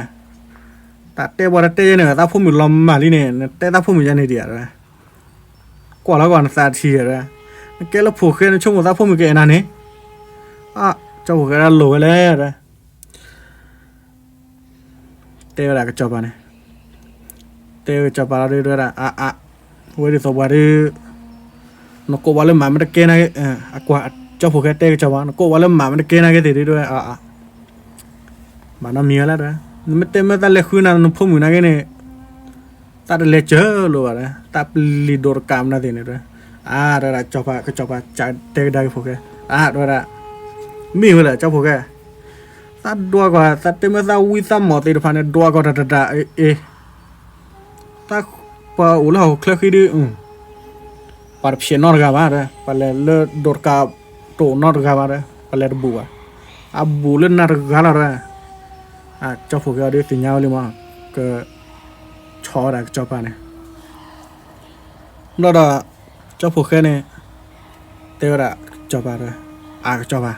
Speaker 2: แต่เตะบอลเตะเนี่ยถ้าพูดมือลมมาลีเนี่ยเตะถ้าพูดมือยันเดียร์เลยกว่าแล้วก่อนสาธิตเลยแกแล้วผูกแค่ชมถ้าพูดมือแกนั่นนี่เจ้าผูกแค่โหลเลยเลยเตะอะไรก็จบเนี่ยเตะจบอะไรด้วยเว้ยสวัสดีนกว่าเล่มหมามันจะเกณฑ์อะไรกว่าเจ้าผูกแค่เตะจบนกว่าเล่มหมามันจะเกณฑ์อะไรติดด้วยบ้านน้ำเมียแล้วด้วยไม่เต็มไม่ตัดเล็กขึ้นนะนุ่มพุ่มอยู่นะแค่นี้ตัดเล็กเจอรู้อะไรตัดลีดอร์กามนะทีนี้ด้วยได้จบก็จบจ่ายเตะได้ผูกแค่ด้วยมีเหรอเจ้าผูกแค่ตัดดัวก็ตัดเต็มไม่ตัดวิสัมหมดตีพันเนี่ยดัวก็ตัดตัดพออุลาเขาเคลื่อนขึ้นดิปาร์เพียนนอร์กามาเลยปาเลเลดอร์กาโตนอร์กามาเลยปาเลบัวบัวเล่นนอร์กาเลยเจ้าผูกเอาดิสิญญาเลยมั้งก็ชอได้เจ้าปาเนี่ยแล้วก็เจ้าผูกแค่เนี่ยเตะระเจ้าปาเลยเจ้าปา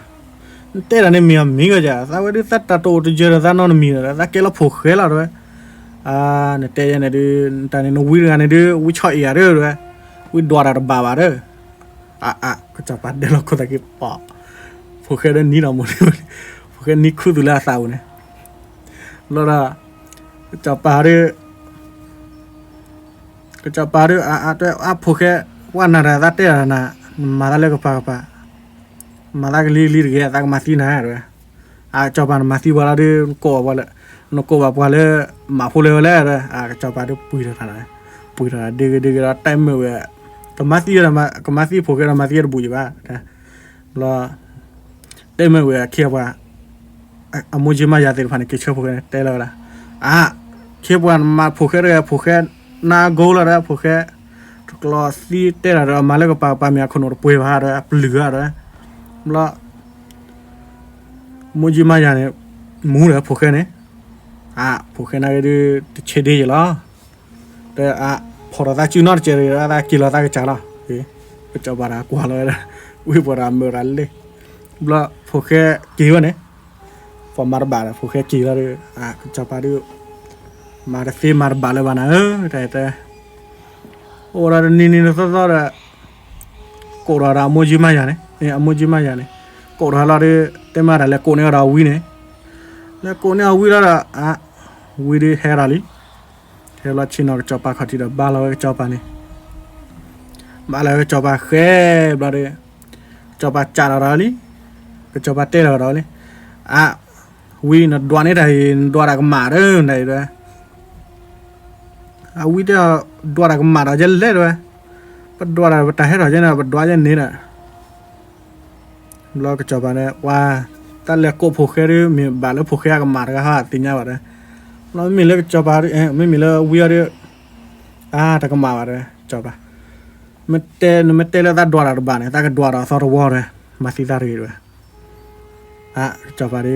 Speaker 2: เตะระเนี่ยมีก็จะแต่ว่าดิสัตตาโตจะเจอแต่นอนมีเลยแต่เกล้าผูกแค่ละด้วยเนี่ยเตะเนี่ยดิแต่เนี่ยนวิ่งเนี่ยดิวิ่งช่อยอะไรด้วยวิ่งดวาระบาบาเลยก็เจ้าปาเดี๋ยวเราก็ตะกี้ปอผูกแค่เนี่ยนี่เราหมดผูกแค่นี่คู่ดูแลสาวเนี่ยแล้วก็จับปลาด้วยก็จับปลาด้วยด้วยผูกแค่ว่านาราตัดเตะนะมาได้เลยก็ปลามาได้ก็ลีเกะตักมาซีน่าด้วยจับปลามาซีบอลด้วยก่อบอลนกบอลเลยมาพูเลยเลยก็จับปลาด้วยปุยอะไรเด็กๆटाइम में हुआ तो मासीผูกแค่มาซีบุยบ้าแล้ว เต็มเวเขียบว่าอโมจิมายาติพันกิเชผูกเตลละเขียบว่ามาผูกผูกนาโกลละผูกกลอสีเตละมาแล้วก็ปามีคนอป่วยว่าปลือละโมจิมายาเนี่ยมูเลยผูกเนี่ยผูกนาคือเชดีละแต่พอเราได้จูนอร์เจอร์ได้กิโลได้ก็จ้าละก็จะบาระกว่าเลยวิบาระเมื่อไรเลยละผูกกี่วันเนี่ยพอมาร์บาร์ผูกกี่ละเลยก็จะพาดูมาร์ฟีมาร์บาร์เลยวันนั้นแต่โอ้เรานี่นี่ตัวเราโกราโมจิมายาเนี่ยโมจิมายาเนี่ยโกราเราเนี่ยเต็มมาแล้วโกเนี่ยเราวินเนี่ยแล้วโกเนี่ยวิละวิดีเฮราลีเฮราชินอร์จอปาขัดที่เดบาลาวจอปานี่บาลาวจอปาเข็บเราเนี่ยจอปาจาราลีก็จอปาเตลเราเลยวินดวานนี่ได้ดวานก็มาเด้อได้ด้วยวิเดียดวานก็มาเราจะเล่ด้วยปัดดวานปัดแต่ให้เราจะนะปัดดวานจะนี่นะเราก็จอปาเนี่ยว่าแต่เล็กก็ผูกแค่ด้วยมีบาลผูกแค่ก็มาก็หาติญญาว่าเลยเราไม่มีเล็กจอปาไม่มีเล็กวิเดียแต่ก็มาว่าเลยจอปาไม่เตะแล้วแต่ดวานเราบ้านเนี่ยแต่ก็ดวานเราสอดวอเลยมาสิตารีด้วยจอปาดิ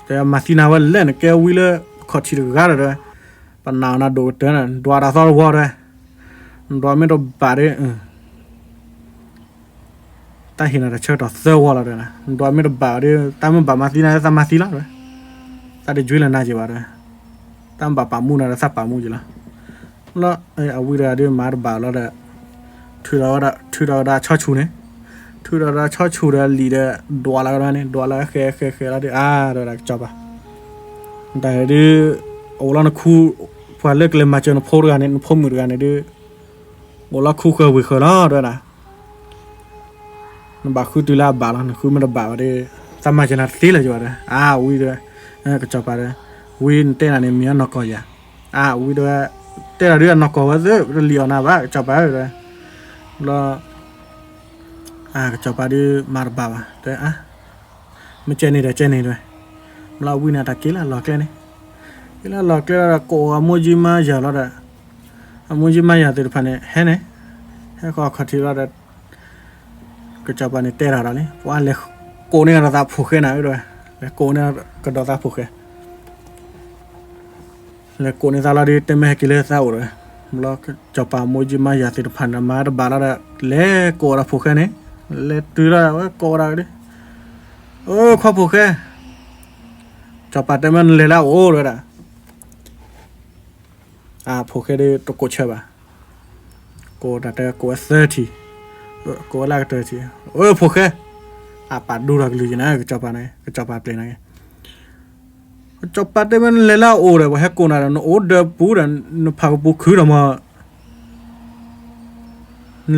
Speaker 2: แต่มาสินาวันเล่นแกวิเลขอชิลกันเลยปนนาดูเตือนดวานเราสอดวอเลยดวานไม่ต้องบาร์แต่เห็นอะไรเชื่อต่อเซอร์วอลเลยนะดวานไม่ต้องบาร์แต่มันบามาสินาแต่มาสิละเลยแต่เดี๋ยวจุยเลยน่าจะบาร์แต่บาปามูนะแต่สับปามูจีละแล้วเอาวิเลเดี๋ยวมาร์บาร์แล้วเดี๋ยวถือเราได้ชอบชูเนี่ยถือเราได้ชอบชูเลยลีเดอร์ดวานแล้วเนี่ยดวานแล้วแค่แล้วเดี๋ยวเดี๋ยวจบแต่เดี๋ยวโอ้แล้วนะคู่พอเลิกเลยมาเจอโพลกันเนี่ยโพลมือกันเนี่ยเดี๋ยวโอ้แล้วคู่เคยวิ่งแล้วด้วยนะนั่นบาคู่ตุลาบาแล้วนะคู่มันบาเดี๋ยวสมัยจะนัดตีเลยจ้ะเดี๋ยววิ่งด้วยก็จบไปเลยวิ่งเต้นอะไรมีนกก็อย่าวิ่งด้วยเต้นอะไรนกก็ว่าเดี๋ยวเลี้ยวนะบ้าจบไปเลยแล้วก็จบไปเดี๋ยวมาร์บาเดี๋ยวไม่เจนี่ด้วยเราวิ่งน่ะตะกี้ละหลอกเลยนี่แล้วหลอกเลยโกอโมจิมาอย่าละเด้อโมจิมาอย่าติดพันเนี่ยเห็นไหมให้ก็ขัดที่ละเด้อก็จะไปเนี่ยเตะเราเนี่ยว่าเลยโกเนี่ยเราตาผูกแค่ไหนด้วยแล้วโกเนี่ยก็เราตาผูกแค่แล้วโกเนี่ยตาเราดีเต็มแม่กิเลสเอาเลยแล้วก็จะไปโมจิมาอย่าติดพันนะมาร์บาละเด้อเลยโกเราผูกแค่เนี่ยเลยตัวเราว่าโกเราดิข้อผูกแค่จอปัดแต่มันเลยแล้วโอ้เลยผูกแค่ได้ตัวโกเชื่อป่ะโกดัดแต่โก30โกลาก30ผูกแค่ปัดดูรักเลยนะก็จอปัดไหนก็จอปัดเปลี่ยนไงจอปัดแต่มันเลยแล้วโอ้เลยว่าให้โกน่ะโอ้เดือบปูดันพากปูคือเรามา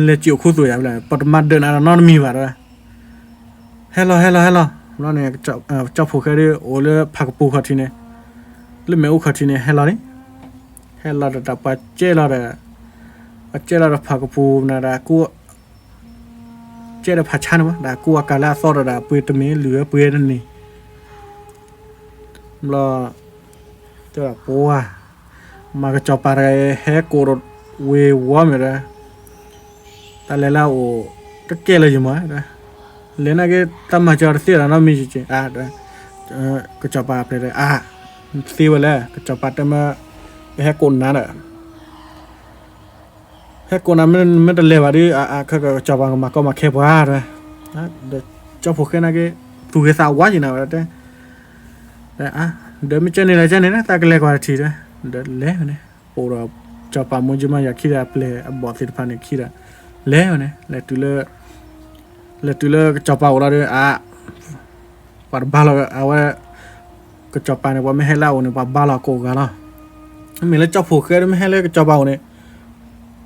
Speaker 2: เลยจิ๋วคู่ตัวอย่างเลยปัดมาเดินอะไรนอนมีว่ะด้วยฮัลโหลแล้วเนี่ยเจ้าผูกแค่ได้โอ้เลยพักปูขัดทีเนี่ยเลยไม่อุขัดทีเนี่ยฮัลโหลนี่ฮัลโหลแต่ปัจเจเราพักปูนะดากูเจเราพัชชันวะดากูอากาศสอดดาปุยตมีเหลือปุยนั่นนี่แล้วเจ้าปูมากระจอบอะไรแฮกูรถเววัวไม่ได้แต่แล้วโอ้ตะเกียเลยอยู่มั้ยนะเลน่าก็ทำมาจอดเสียแล้วน้องมีจริงด้วยก็จอปาไปเลยซีไปเลยก็จอปาแต่มาให้คนนั้นให้คนนั้นไม่ได้เลวดิก็จอปาก็มาแค่ว่าด้วยเดี๋ยวจอพวกนั้นก็ตัวเกสาวว่าอยู่นะแต่เดี๋ยวไม่เจอเนี่ยนะแต่ก็เล็กกว่าทีด้วยเดี๋ยวเละเนี่ยโอ้เราจอปามุ่งจะมาอยากคิดอะไรบอกสิพันเนี่ยคิดเละเนี่ยเลยตัวเลยก็จอปาเราด้วยปัดบ้าเราเอาไว้ก็จอปาเนี่ยว่าไม่ให้เล่าเนี่ยปัดบ้าเราโกกันเนาะมีแล้วจอผูกแค่ไม่ให้เล่ก็จอปาเนี่ย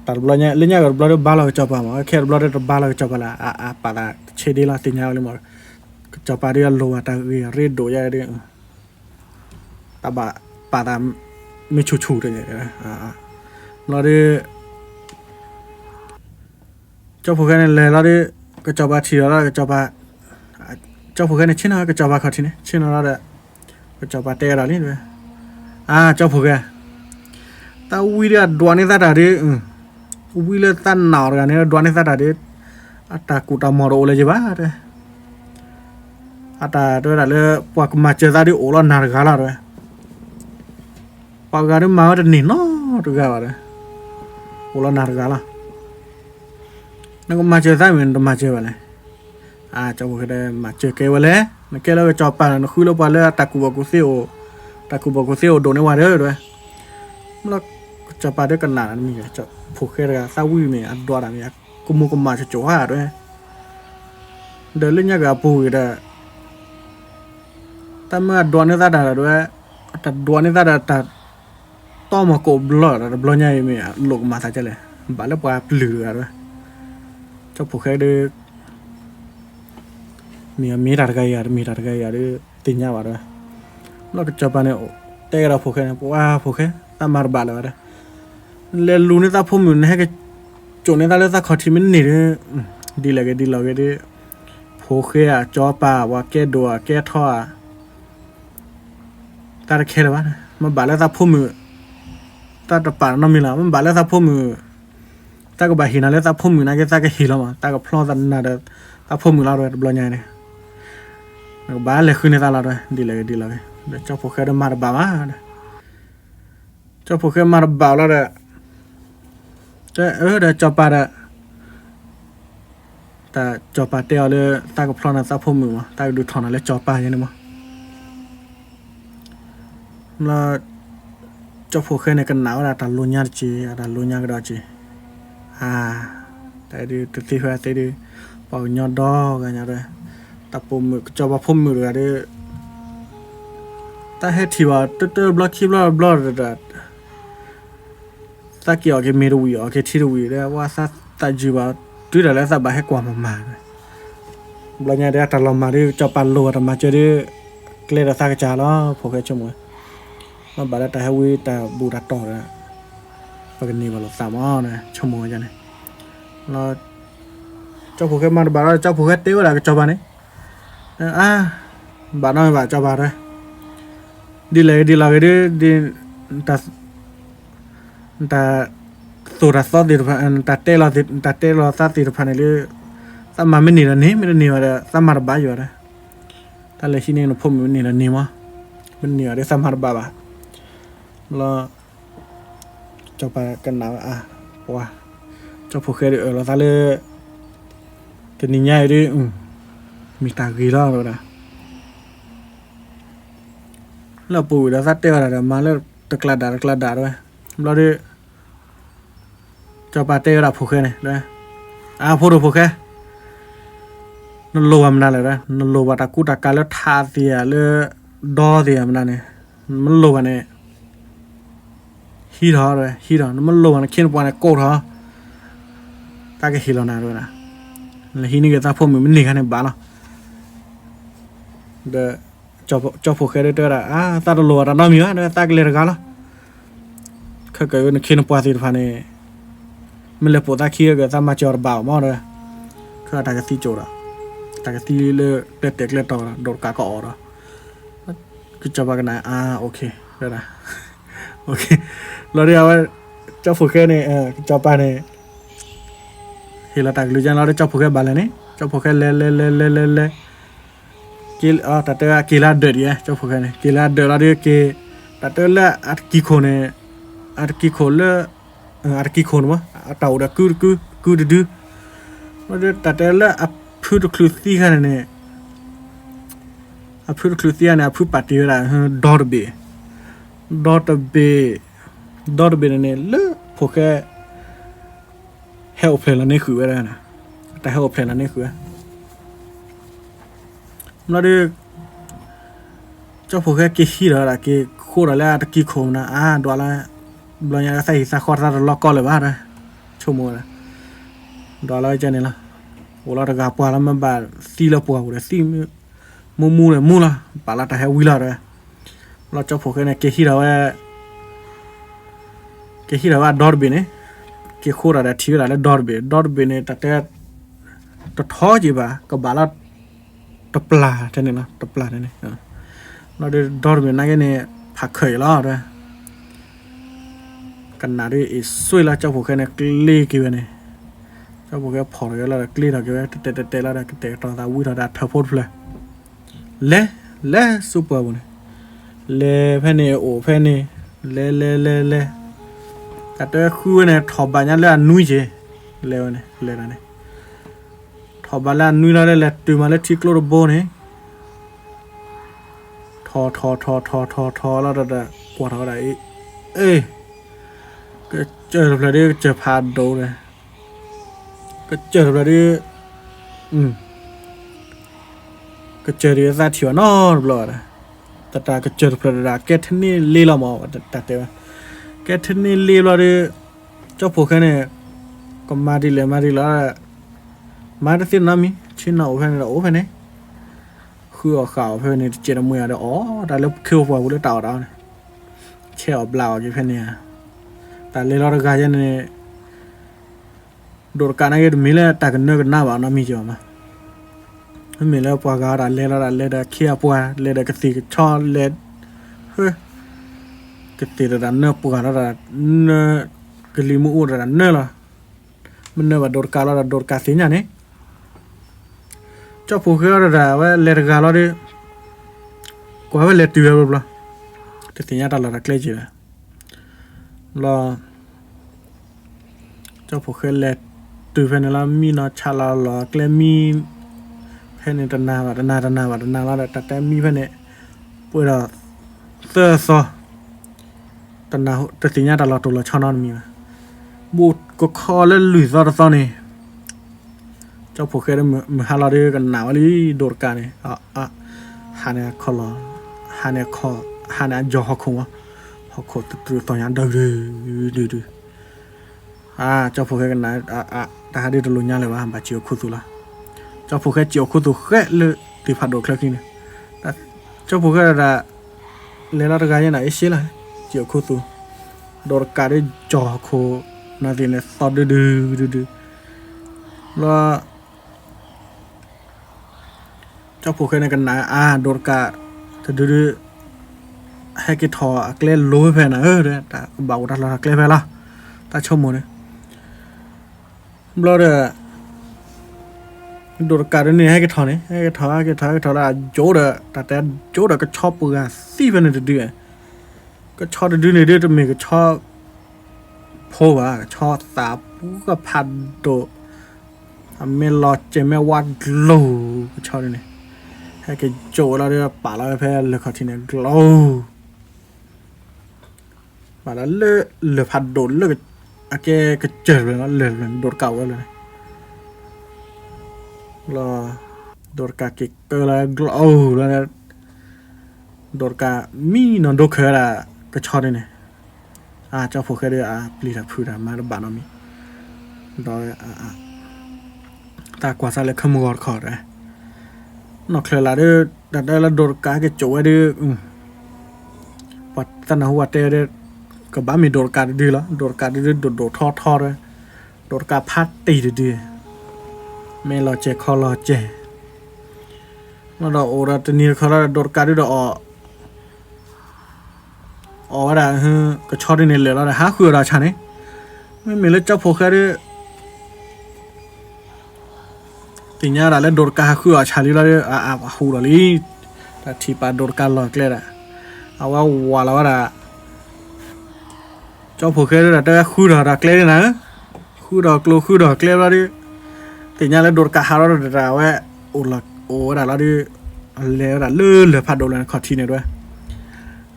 Speaker 2: ตัดบอลเนี่ยเล่นเนี่ยกับบอลบ้าเราจอปาแค่บอลบ้าเราจอปาละปัดเชดีละติญญาเลยมั้งจอปาเรียลโลแต่เรียดโดยอะไรเนี่ยตาบะปัดไม่ชูเลยนะเราได้จอผูกแค่เนี่ยเลยเราได้ก็จอปาทีแล้วก็จอปา จ้าผู้แค่เนี่ยชิ้นอะไรก็จับเขาทีนี้ชิ้นอะไรเด้อก็จับเตะอะไรนี่ด้วยเจ้าผู้แค่แต่วิเดียดวนนี่ตาด่าดิวิเลตันหนาวกันเนี่ยดวนนี่ตาด่าดิตากูตามอร์โอเลยจีบ้าเด้ตาด้วยอะไรพวกมาเจอตาดิโอลนาร์กาลาด้วยปากการิมาว่านี่เนาะตัวกันวะเด้โอลนาร์กาลานั่นก็มาเจอตาเหมือนมาเจอวันเลยเจ้าพวกเด้มาเจอเกวเลยนั่นแค่เราไปจอบปานคุยเราไปเลยตากูบอกกูเสียวโดนในวันเด้อด้วยแล้วจอบปานด้วยกันหนานี่มีจะผูกแค่ระซาวิมีดวานมีกูมุกมาจะจ่อด้วยเดินเล่นยากกับปูอีกเด้อแต่เมื่อดวนนี่ตาด่าด้วยแต่ดวนนี่ตาด่าแต่ต้องมาโกบล็อดบล็อดใหญ่มีหลงมาซะจะเลยบาแล้วปลาเหลือด้วยเจ้าผูกแค่เด้อมีดาร์กายาด้วยติญญาว่าด้วยแล้วก็จอบปานเนี่ยเตะเราผูกแค่ผูกแค่ตามมาร์บาเลยว่าด้วยเลลูนี่ตาพุ่มอยู่ในให้ก็โจนี่ตาเลือกตาขอที่มันหนีดีเลยดิผูกแค่จอปาว่าแกดัวแกท่อตาแค่เลยวะมันบาแล้วตาพุ่มอยู่ตาตะปานน้ำมีละมันบาแล้วตาพุ่มอยู่ตาก็บาหินาแล้วตาพุ่มอยู่นะแกตาก็หิแล้วมาตาก็พลอตาหน้าเด้อตาพุ่มอยู่แล้วด้วยบล็อกใหญ่เนี่ยบาเลยขึ้นในตาเราด้วยดีเลยเดี๋ยวเจ้าผูกแค่เดินมาร์บามาเจ้าผูกแค่มาร์บาแล้วเด้อเดี๋ยวจอบปาแต่จอบปาเตียวเลยตาก็พลอนะตาพุ่มอยู่มาตาก็ดูถอนอะไรจอบปาอย่างนี้มั้งแล้วเจ้าผูกแค่ในกันหนาวแต่ลุญญาจีแต่ลุญญากระดาจีแต่ดูตุติหัวแต่ดูเป่ายอดดอกกันอย่างเงี้ยตาพุ่มจอบปาพุ่มอยู่เลยตาเฮทีว่าตัวบล็อกคีบบล็อกตาเกี่ยวกับเมรูวีที่รูวีเลยว่าซาตาจีว่าด้วยอะไรซาบะให้กว่ามาบล็อกเนี่ยเดี๋ยวตาลงมาดิจอบปาโลแต่มาเจอดิเกลือซากระจายแล้วพวกแกชั่วโมงมาบาดแต่ให้วิแต่บูรัดต่อเลยปกติบาลสามนะชั่วโมงจังเลยแล้วเจ้าพวกแกมาบาดเจ้าพวกแกเตี้ยวอะไรก็จอบานี่บาดน้อยบาดจอบาเลยดีเลยดิแต่ตัวรัสติดพันแต่เตลอซาติดพันเลยสามารถไม่หนีแล้วนี่ว่าสามารถบ้าอยู่เลยแต่เลยที่นี่เราพูดไม่หนีแล้วนี่มั้งมันหนีได้สามารถบ้าแล้วจบไปกันหนาวว่าจบผูกแค่เราตาเลยกันนี่ง่ายดิมีตากีแล้วนะแล้วปู่แล้วซัดเตี้ยอะไรมาแล้วตะกลาดาด้วยเราดิจบไปเตี้ยรับผูกแค่เนี่ยด้วยพูดผูกแค่นั่นโลมันนั่นเลยนะนั่นโลว่าตะกูตะการแล้วทาเสียเลยดอเสียมันนั่นเนี่ยมันโลกันเนี่ยฮีทอเลยนั่นมันโลกันเขียนปานโกทอตาแกฮีแล้วนะด้วยนะแล้วฮีนี่ก็ตาพุ่มมันหนีกันเนี่ยบ้าละเดี๋ยวจบผูกแค่ได้เด้อตาโลตาน้อยมีวะเดี๋ยวตาเกลือกันละเขาเกิดเขียนปานสิพันเนี่ยมันเลยปวดตาขี้ก็ตามาจอร์บ่าวมากเลยเขาตากระตีโจระตากระตีเลยเตะต่อโดดกากออคือจบกันนะโอเคได้นะโอเคเราเรียกว่าเจ้าผูกแค่เนี่ยจบไปเนี่ยเฮลตากลุจันเราได้เจ้าผูกแค่บาลเนี่ยเจ้าผูกแค่เล่กิลแต่เตอกีฬาเดือดเนี่ยเจ้าผูกแค่เนี่ยกีฬาเดือดเราเรียกแต่เตอละอัดกี่คนเนี่ยอัดกี่คนละอัดกี่คนวะเต่าเด็กกูดื้อเราเรียกแต่เตอละอัพพูดคลุซี่กันเนี่ยพูดคลุซี่เนี่ยพูดปฏิวัติดอร์เบเนี่ยเลิกพวกแค่เฮลเพลนแล้วนี่คืออะไรนะแต่เฮลเพลนแล้วนี่คือเราดิเจ้าพวกแค่กี่ขี้แล้วล่ะกี่คู่แล้วตะกี้โคมนะดูอะไรบางอย่างใส่สาคอร์ตล็อกก่อนเลยบ้างนะชั่วโมงนะดูอะไรจะเนี่ยละโอ้เราตะกาปัวแล้วมันบาดซีละปัวกูเลยซีมูเลยมูละปาละแต่ให้วิลาเลยเราเจ้าพวกเนี่ยกี่ขี้แล้วดอร์เบเนี่ยกี่คู่อะไรที่อะไรดอร์เบเนี่ยแต่ตัวท้อจีบ่ะกับบาล ตะปลาเท่านี้นะตะปลาเท่านี้เราได้ดอร์เป็นนักเนี่ยผักเขยล้อด้วยกันนาด้วยอีสวยแล้วเจ้าพวกเนี่ยกลีกี่วันเนี่ยเจ้าพวกพอแล้วกลีเรากี่วันเตะแล้วเตะตอนตาวิ่งตอนตาเธอพูดเลยเล่ซูเปอร์บุญเล่เพื่อนเนี่ยโอ้เพื่อนเนี่ยเล่แต่ตัวคือเนี่ยทอบบ้านยันเล่นุ่ยเจเล่เนี่ยเล่เนี่ยทอบบ้านยันนุ่ยแล้วเล่ตัวมาเล่ที่กลัวรบเนี่ยทอแล้วแต่กว่าเท่าไหร่เอ้ยก็เจอแบบนี้เจอพาดโดเลยก็เจอแบบนี้ก็เจอเรื่องซาที่ว่านอนบลอดแต่ตาก็เจอแบบนี้แกที่นี่ลีลามอแต่เดี๋ยวแกที่นี่ลีลาดิเจ้าพวกเนี่ยก็มาดีแล้วมาได้สิน้ำมีชิ้นหน้าโอเพนเนี่ยโอเพนเนี่ยคือเอาข่าวเพื่อนเนี่ยเจนเมือเด้ออ๋อแต่แล้วคิวพวกกูได้ต่อแล้วเนี่ยเชี่ยวเปล่ากี่เพื่อนเนี่ยแต่เรื่องเราการยันเนี่ยโดดการอะไรมีเลยแต่กันเนื้อกันหน้าบ้านน้ำมีจอมามีแล้วปวดการอะไรเราเขี้ยปวดเรากระสีกระชอนเฮ้ยกระสีเราเนื้อปวดเราเนื้อกระลิมูเราเนื้อละมันเนื้อว่าโดดการเราโดดการสีเนี่ยเจ้าผู้เขาเราว่าเรื่องการเราดิกว่าว่าเรื่องตัวเราบ้างแต่ที่นี่เราเคลียร์จีละเราเจ้าผู้เขาเล่ตัวเพื่อนเรามีนอชาลาหล่อเคลียร์มีเพื่อนตนาว่าเราแต่มีเพื่อนเนี่ยปวดเสื้อซอตนาแต่ที่นี่เราตัวเราชอบนอนมีบูดก็คอเล่นลุยซอนี่เจ้าผู้เขาได้เหมือนฮาราดีกันหนาวลีโดดกันเนี่ยฮาเนี่ยคอลฮาเนี่ยคอฮาเนี่ยจ่อหักหัวหักหัวตัวตอนยังดื้อเจ้าผู้เขากันนะแต่ฮาดีตัวลุญญาเลยว่าบาดเจ็บคู่ตัวละเจ้าผู้เขาเจ็บคู่ตัวแค่เลยตีผัดโดดคลักนี่แต่เจ้าผู้เขาได้เล่นอะไรกันยังไงเสียละเจ็บคู่ตัวโดดกันได้จ่อหักหัวนาทีเนี่ยตอดดื้อแล้วเจ้าผู้เคยในกันนะโดนกะจะดื้อให้กิทอเกล้รู้ไม่แพ้นะเด้อแต่บ่าวดัดละเกล้ไปละตาชมหมดเลยเราเด้อโดนกะนี่ให้กิทอนี่ให้กิทอละโจเด้อแต่โจเด้อก็ชอบปืนสี่เป็นดื้อก็ชอบดื้อเนี่ยเด้อจะมีก็ชอบโพว่ะชอบตาปุ๊ก็พัดโดเมลอเจเมวัดโลก็ชอบเลยให้แกโจเราเนี่ยป่าเราแพ้เลยเขาทีเนี่ยโลป่าแล้วเลือพัดโดนเลือแกก็เจอเลยนะเลือโดนเก่าเลยรอโดนกาเกเกอร์แล้วโลแล้วโดนกามีนอนโดเคอร์ละก็ชอบเลยเจ้าพวกเคยได้ปลีดพูดมาบ้านเรามีรอตากว่าซาเลยขโมยขอดเลยนอกเคลาเด้อแต่ได้ละโดนกาเกโจไว้เด้อปัดตนาหัวเตเด้อกับบ้ามีโดนกาดื้อแล้วโดนกาดื้อโดดทอเลยโดนกาพัดตีดื้อไม่รอเจคอรอเจแล้วเราโอราตนีเขาเราโดนกาดื้ออะไรก็ชอบได้เนี่ยเลยแล้วหาคุยราชาเนี่ยไม่มีเลยเจ้าพวกแค่ได้ติญญาเราเล่นโดนกาคือชาลีเราเนี่ยหูเราลีแต่ที่ปาโดนกาหลอกเลยเอาว่าว่าแล้วว่าเจ้าพวกแค่ได้แต่คุยเรารักเลยนะคุยเรากลัวคุยเราเกลียดเราดิติญญาเล่นโดนกาหาเราแต่ว่าโอ้ละโอ้เราดิแล้วเราเลื่อนพัดโดนเลยขอทีเนี่ยด้วย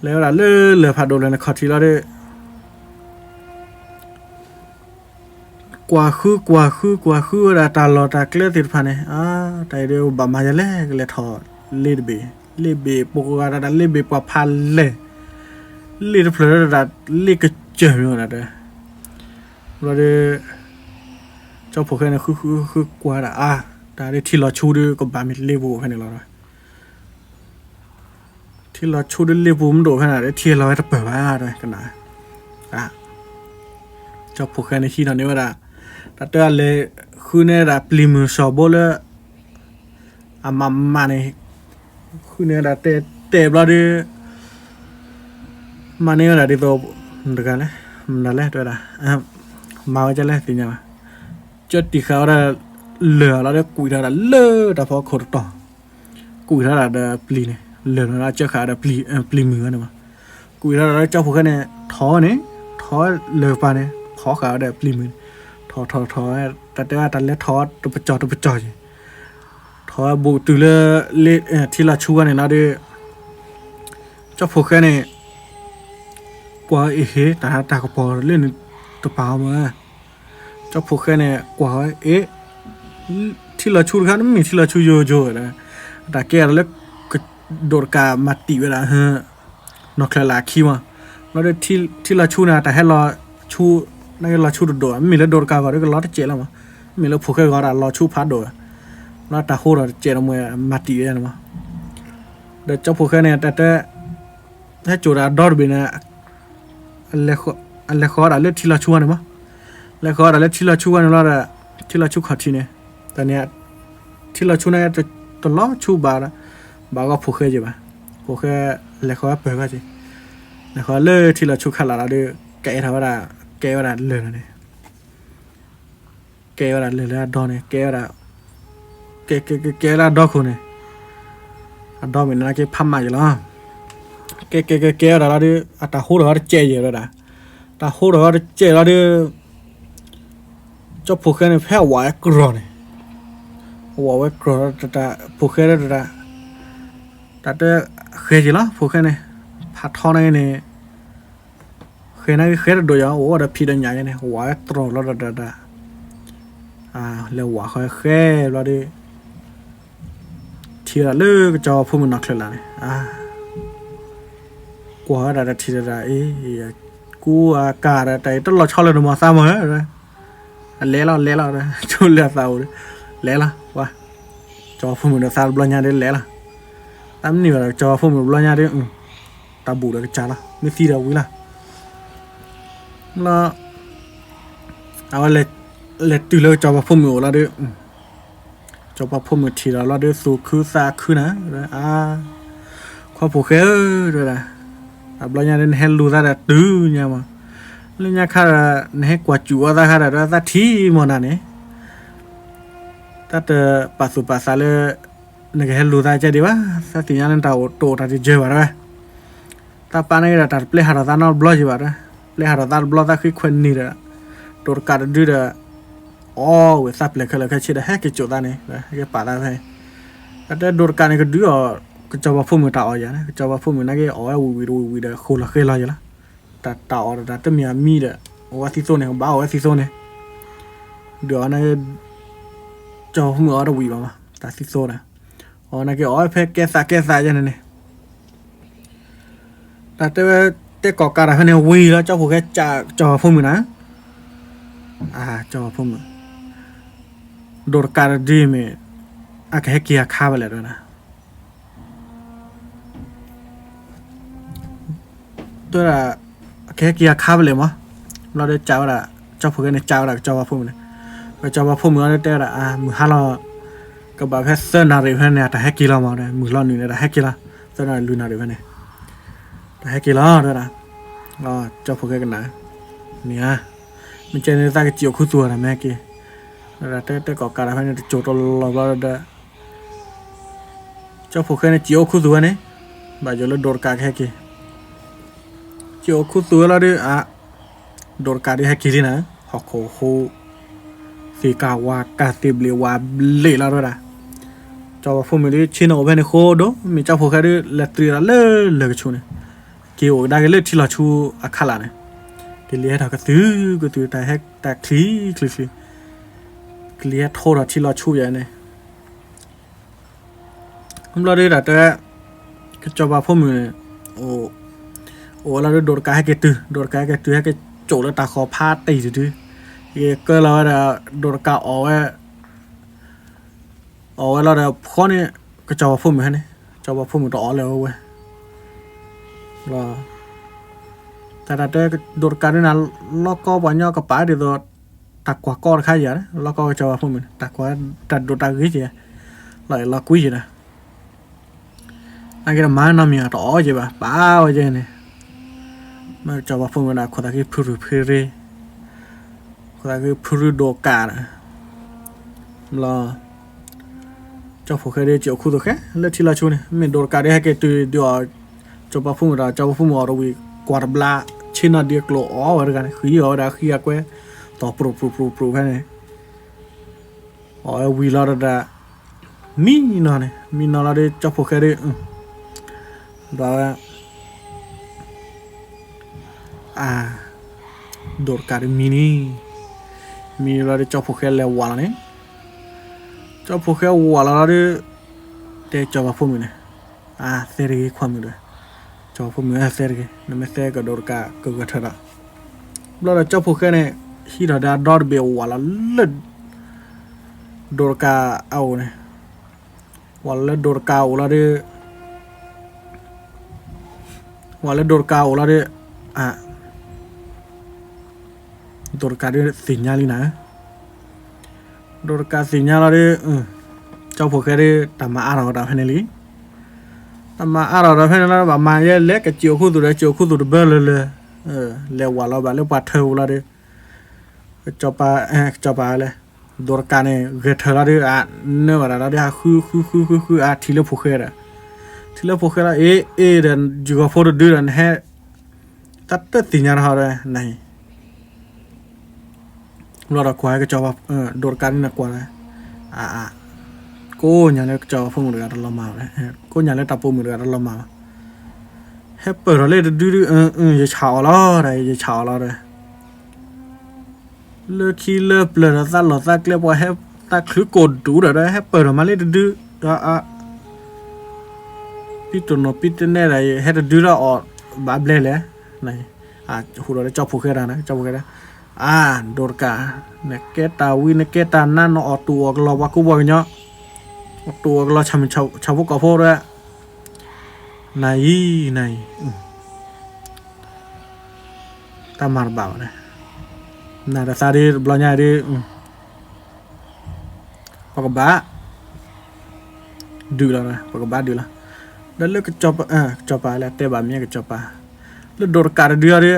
Speaker 2: แล้วเราเลื่อนพัดโดนเลยขอทีเราดิกว่าคือเราตลอดตาเกลียดติดพันเนี่ยแต่เดี๋ยวบ่มาจะเล่เลยถอดเล่เบปกติเราเล่เบกว่าพันเลยเล่เพลิดเราเล่ก็เจออยู่นะเด้อเราเด้เจ้าพวกแค่เนี่ยคือกว่าแต่เดี๋ยวที่เราชูด้วยก็บ่มีเล่บูแค่เนี่ยเราที่เราชูด้วยเล่บูมันโดดขนาดที่เราให้เปิดว่าด้วยกันนะเจ้าพวกแค่ในที่ตอนนี้ว่าแต่เลยคือเนี่ยปลิมชอบเลย มาเนี่ยคือเนี่ยแต่เตะบอลดิมาเนี่ยอะไรดิตัวดูกันเลยมันอะไรตัวละมาว่าจะเล่นสิเนี่ยจุดที่เขาได้เหลือแล้วได้กุยได้เลือแต่พอขดต่อกุยได้ปลีเนี่ยเหลือแล้วเจ้าขาได้ปลีมือเนี่ยมากุยได้เจ้าพวกเนี่ยท้อเนี่ยท้อเหลือไปเนี่ยท้อขาได้ปลีมือท้อแต่ว่าตอนเล่นท้อตัวประจอท้อบุตรเลยที่เราชูกันเนี่ยนะดิเจ้าพวกเนี่ยกว่าแต่ตากระป๋อเล่นตัวเปล่ามาเจ้าพวกเนี่ยกว่าที่เราชูกันไม่มีที่เราชูโยนะแต่แกแล้วก็โดดกามาตีเวลานอกลาคิวอ่ะแล้วที่เราชูนะแต่ให้เราชูนั่นเราชูโดดมีแล้วโดดกาก็ได้ก็ล้อที่เจแล้วมั้งมีแล้วพวกก็เราชูพัดโดดแล้วแต่โหเราเจเราเมื่อมาตีกันมั้งเดี๋ยวเจ้าพวกเนี่ยแต่ถ้าจุดดอร์บินะอะไรขออะไรที่เราชูนะมั้งแล้วขออะไรที่เราชูกันแล้วที่เราชูขัดทีเนี่ยแต่เนี่ยที่เราชูเนี่ยจะตลอดชูบาร์ก็พวกจะบ้าพวกแล้วขอเปิดก็จะแล้วขอเลิกที่เราชูขัดละเดี๋ยวแกทำว่าแกว่าเลิกเนี่ยแกว่าเลิกแล้วดอนเนี่ยแกว่าดอกคนเนี่ยดอกเป็นอะไรแกพัมมาอยู่แล้วแกว่าเดี๋ยวตาหูเราเจ๊อยู่แล้วตาหูเราเจ๊แล้วเดี๋ยวเจ้าพวกเนี่ยแพ้ไหวกรอเนี่ยไหวกรอแต่พวกเนี่ยแต่เคยจีละพวกเนี่ยพัดทอนเนี่ยเคยโดยโอ้เดี๋ยวพี่เดินใหญ่เนี่ยไหวตรอแล้วแล้วไหวเคยแล้วดิทีละเลิกจอพูดมันนักเลยล่ะเนี่ยกว่าแต่ทีละกูกาแต่ต้องรอชอบเลยมาซ้ำเหรอเละแล้วนะชุนเลือดเศร้าเละละวะจอพูดมันซาบลอนยาเด็ดเละละตั้มนี่ว่าจอพูดมันบลอนยาเด็ดตาบูดเลยจ้าละไม่ซีเรียสวิละแล้วเอาเลยตื่นเลยจอพูดมันแล้วดิจอพูดมันทีแล้วดิสู้คือซาคือนะความผูกเข้ด้วยนะบลอนยาเด็ดเฮลูซาเด็ดตื้อเนี่ยมาเรื่องนี้ข้าเนี่ยกว่าจัวซะข้าเดี๋ยวซะที่มันนั่นเนี่ยแต่ปัสสุปัสสาเลยเนี่ยก็เฮลูซาเจดีวะสักทีนั้นเราโตตัดเจอวะนะแต่ปานนี้เราตัดเพลย์หาราตานอลบล็อกจีวะนะเพลย์หาราตานบล็อกตะคือคนนี่ละตัวการดูเด้อเวสับเพลย์เขาเลยแค่ชิดแค่จุดนั้นเนี่ยแค่ป่าได้แต่ตัวการเนี่ยก็ดูก็จะว่าพูดมือตาอ่อยนะก็จะว่าพูดมือนั่นก็อ่อยวีเด้อคู่ละเคยลอยละแต่ต่อแต่มีเด้อว่าซีโซนเนี่ยบ้าว่าซีโซนเนี่ยเดี๋ยวนะจอมือเอาวีมาแต่ซีโซนนะนะก็เพแกสาอย่างนั้นเนี่ยแต่ก่อการอะไรเนี่ยวีแล้วเจ้าพวกแกจอพูดมือนะจอพูดมือโดดการดีมั้ยแค่เกียร์ข้าไปเลยด้วยนะตัวละแค่เกียร์ข้าไปเลยมั้งเราได้เจ้าละเจ้าพวกเนี่ยเจ้าละเจ้าว่าพูดเนี่ยเจ้าว่าพูดมือได้ละมือฮัลโหลก็แบบแค่เส้นนาฬิกาเนี่ยแต่แค่กี่ล้อมาเนี่ยมือล้อหนึ่งเนี่ยแต่แค่กี่ล้อเส้นนาฬิกาเนี่ยแต่แค่กี่ล้อด้วยนะเจ้าพวกกันนะเนี่ยมันจะในตาเจียวคู่ตัวนะแม่กี่แต่ก่อการอะไรเนี่ยโจทย์เราได้เจ้าพวกเนี่ยเจียวคู่ตัวเนี่ยบาดเจ็บแล้วโดนการแค่กี่เจียวคู่ตัวแล้วดิโดนการที่แค่กี่นะหอกโคสีกาวากาติบเลียวาเละแล้วด้วยนะเจ้าพวกมันดิชินเอาไปในโคโดมีเจ้าพวกแค่ดิเลตรีละเลยก็ชูเนี่ยเกี่ยวได้ก็เลยที่เราชูอาคาลาเนี่ยเกลียดก็ตื้อแต่แฮกแต่คลีเกลียดโทษที่เราชูอย่างเนี่ยผมเราได้แต่ก็จะว่าพวกมันโอ้เราได้โดนกายให้แกตื้อให้แกโจแล้วตาคอพาดตีตื้อก็เราได้โดนกายเอาไว้เราได้ข้อนี้ก็จะว่าพวกมันเนี่ยจะว่าพวกมันต่อเลยเว้ยแต่โดดการนี่นะล็อกก็วันย่อกับป้าเดี๋ยวตักกว่าก้อนข้าเยอะแล้วก็จะว่าพวกมันตักกว่าตัดโดดตากี่เจี๋ย lại là quý gì nè anh cái má nó miệng đỏ gì bà bao gì này mà cho bà phụ người nào có cái phuru phiri có cái phuru đồ cả nè là cho phụ cái đi chỗ khu vực khác lên chỉ là chú này mình đồ cả đi hay cái từ điều cho bà phụ người nào cho bà phụ người nào bị quạt bla trên là điếc lộ ở cái này khí ở đó khí à quê tỏ pro cái này ở vì là đó mi nó là đi cho phụ cái đi đó đồ cả đi mi là đi cho phụ cái leo wall này cho phụ cái wall là đi để cho bà phụ mình này thế thì khoan mình rồi cho phụ mình thế thì nó mới thế cái đồ cả cái thật đó là cho phụ cái này khi đó đã đo được wall là lên đồ cả ao này wall đồ cả là đi wala dorka ola de dorka de signal na dorka signal de cho phụ cái de tama ara da finally tama ara da finally ba ma ye le cái chiều khu tụ bơ le wala ba le pa theu la de cho pa le dorka ne gethla de ne wala de khu thi le phụ cái da thì là phụ là đàn juga photo đưa đàn he tắt tất tình nhà họ rồi này lo đã quay cái cho đột cắn là qua này cô nhà này cho phụ người ta làm màu đấy cô nhà này tập phụ người ta làm màu hết bờ rồi lên đưa giờ chào lo rồi lơ khi lơ lơ ta kêu qua hết ta cứ cột đủ rồi đấy hết bờ rồi mà lên đưa pít này là hết đưa ra ở bắp lê lẽ này hồi đó cho phụ cái đó đột cả này cái tàu này cái tàn nó ở tù lò bạc cú bò nhá tù lò chăm phụ cà phô đấy này ta mar bảo này này là sao đi bao nhiêu đi bạc bá đưa là bạc bá đưa là đó là cái chopa là tê bà mía cái chopa là đột cả đưa đi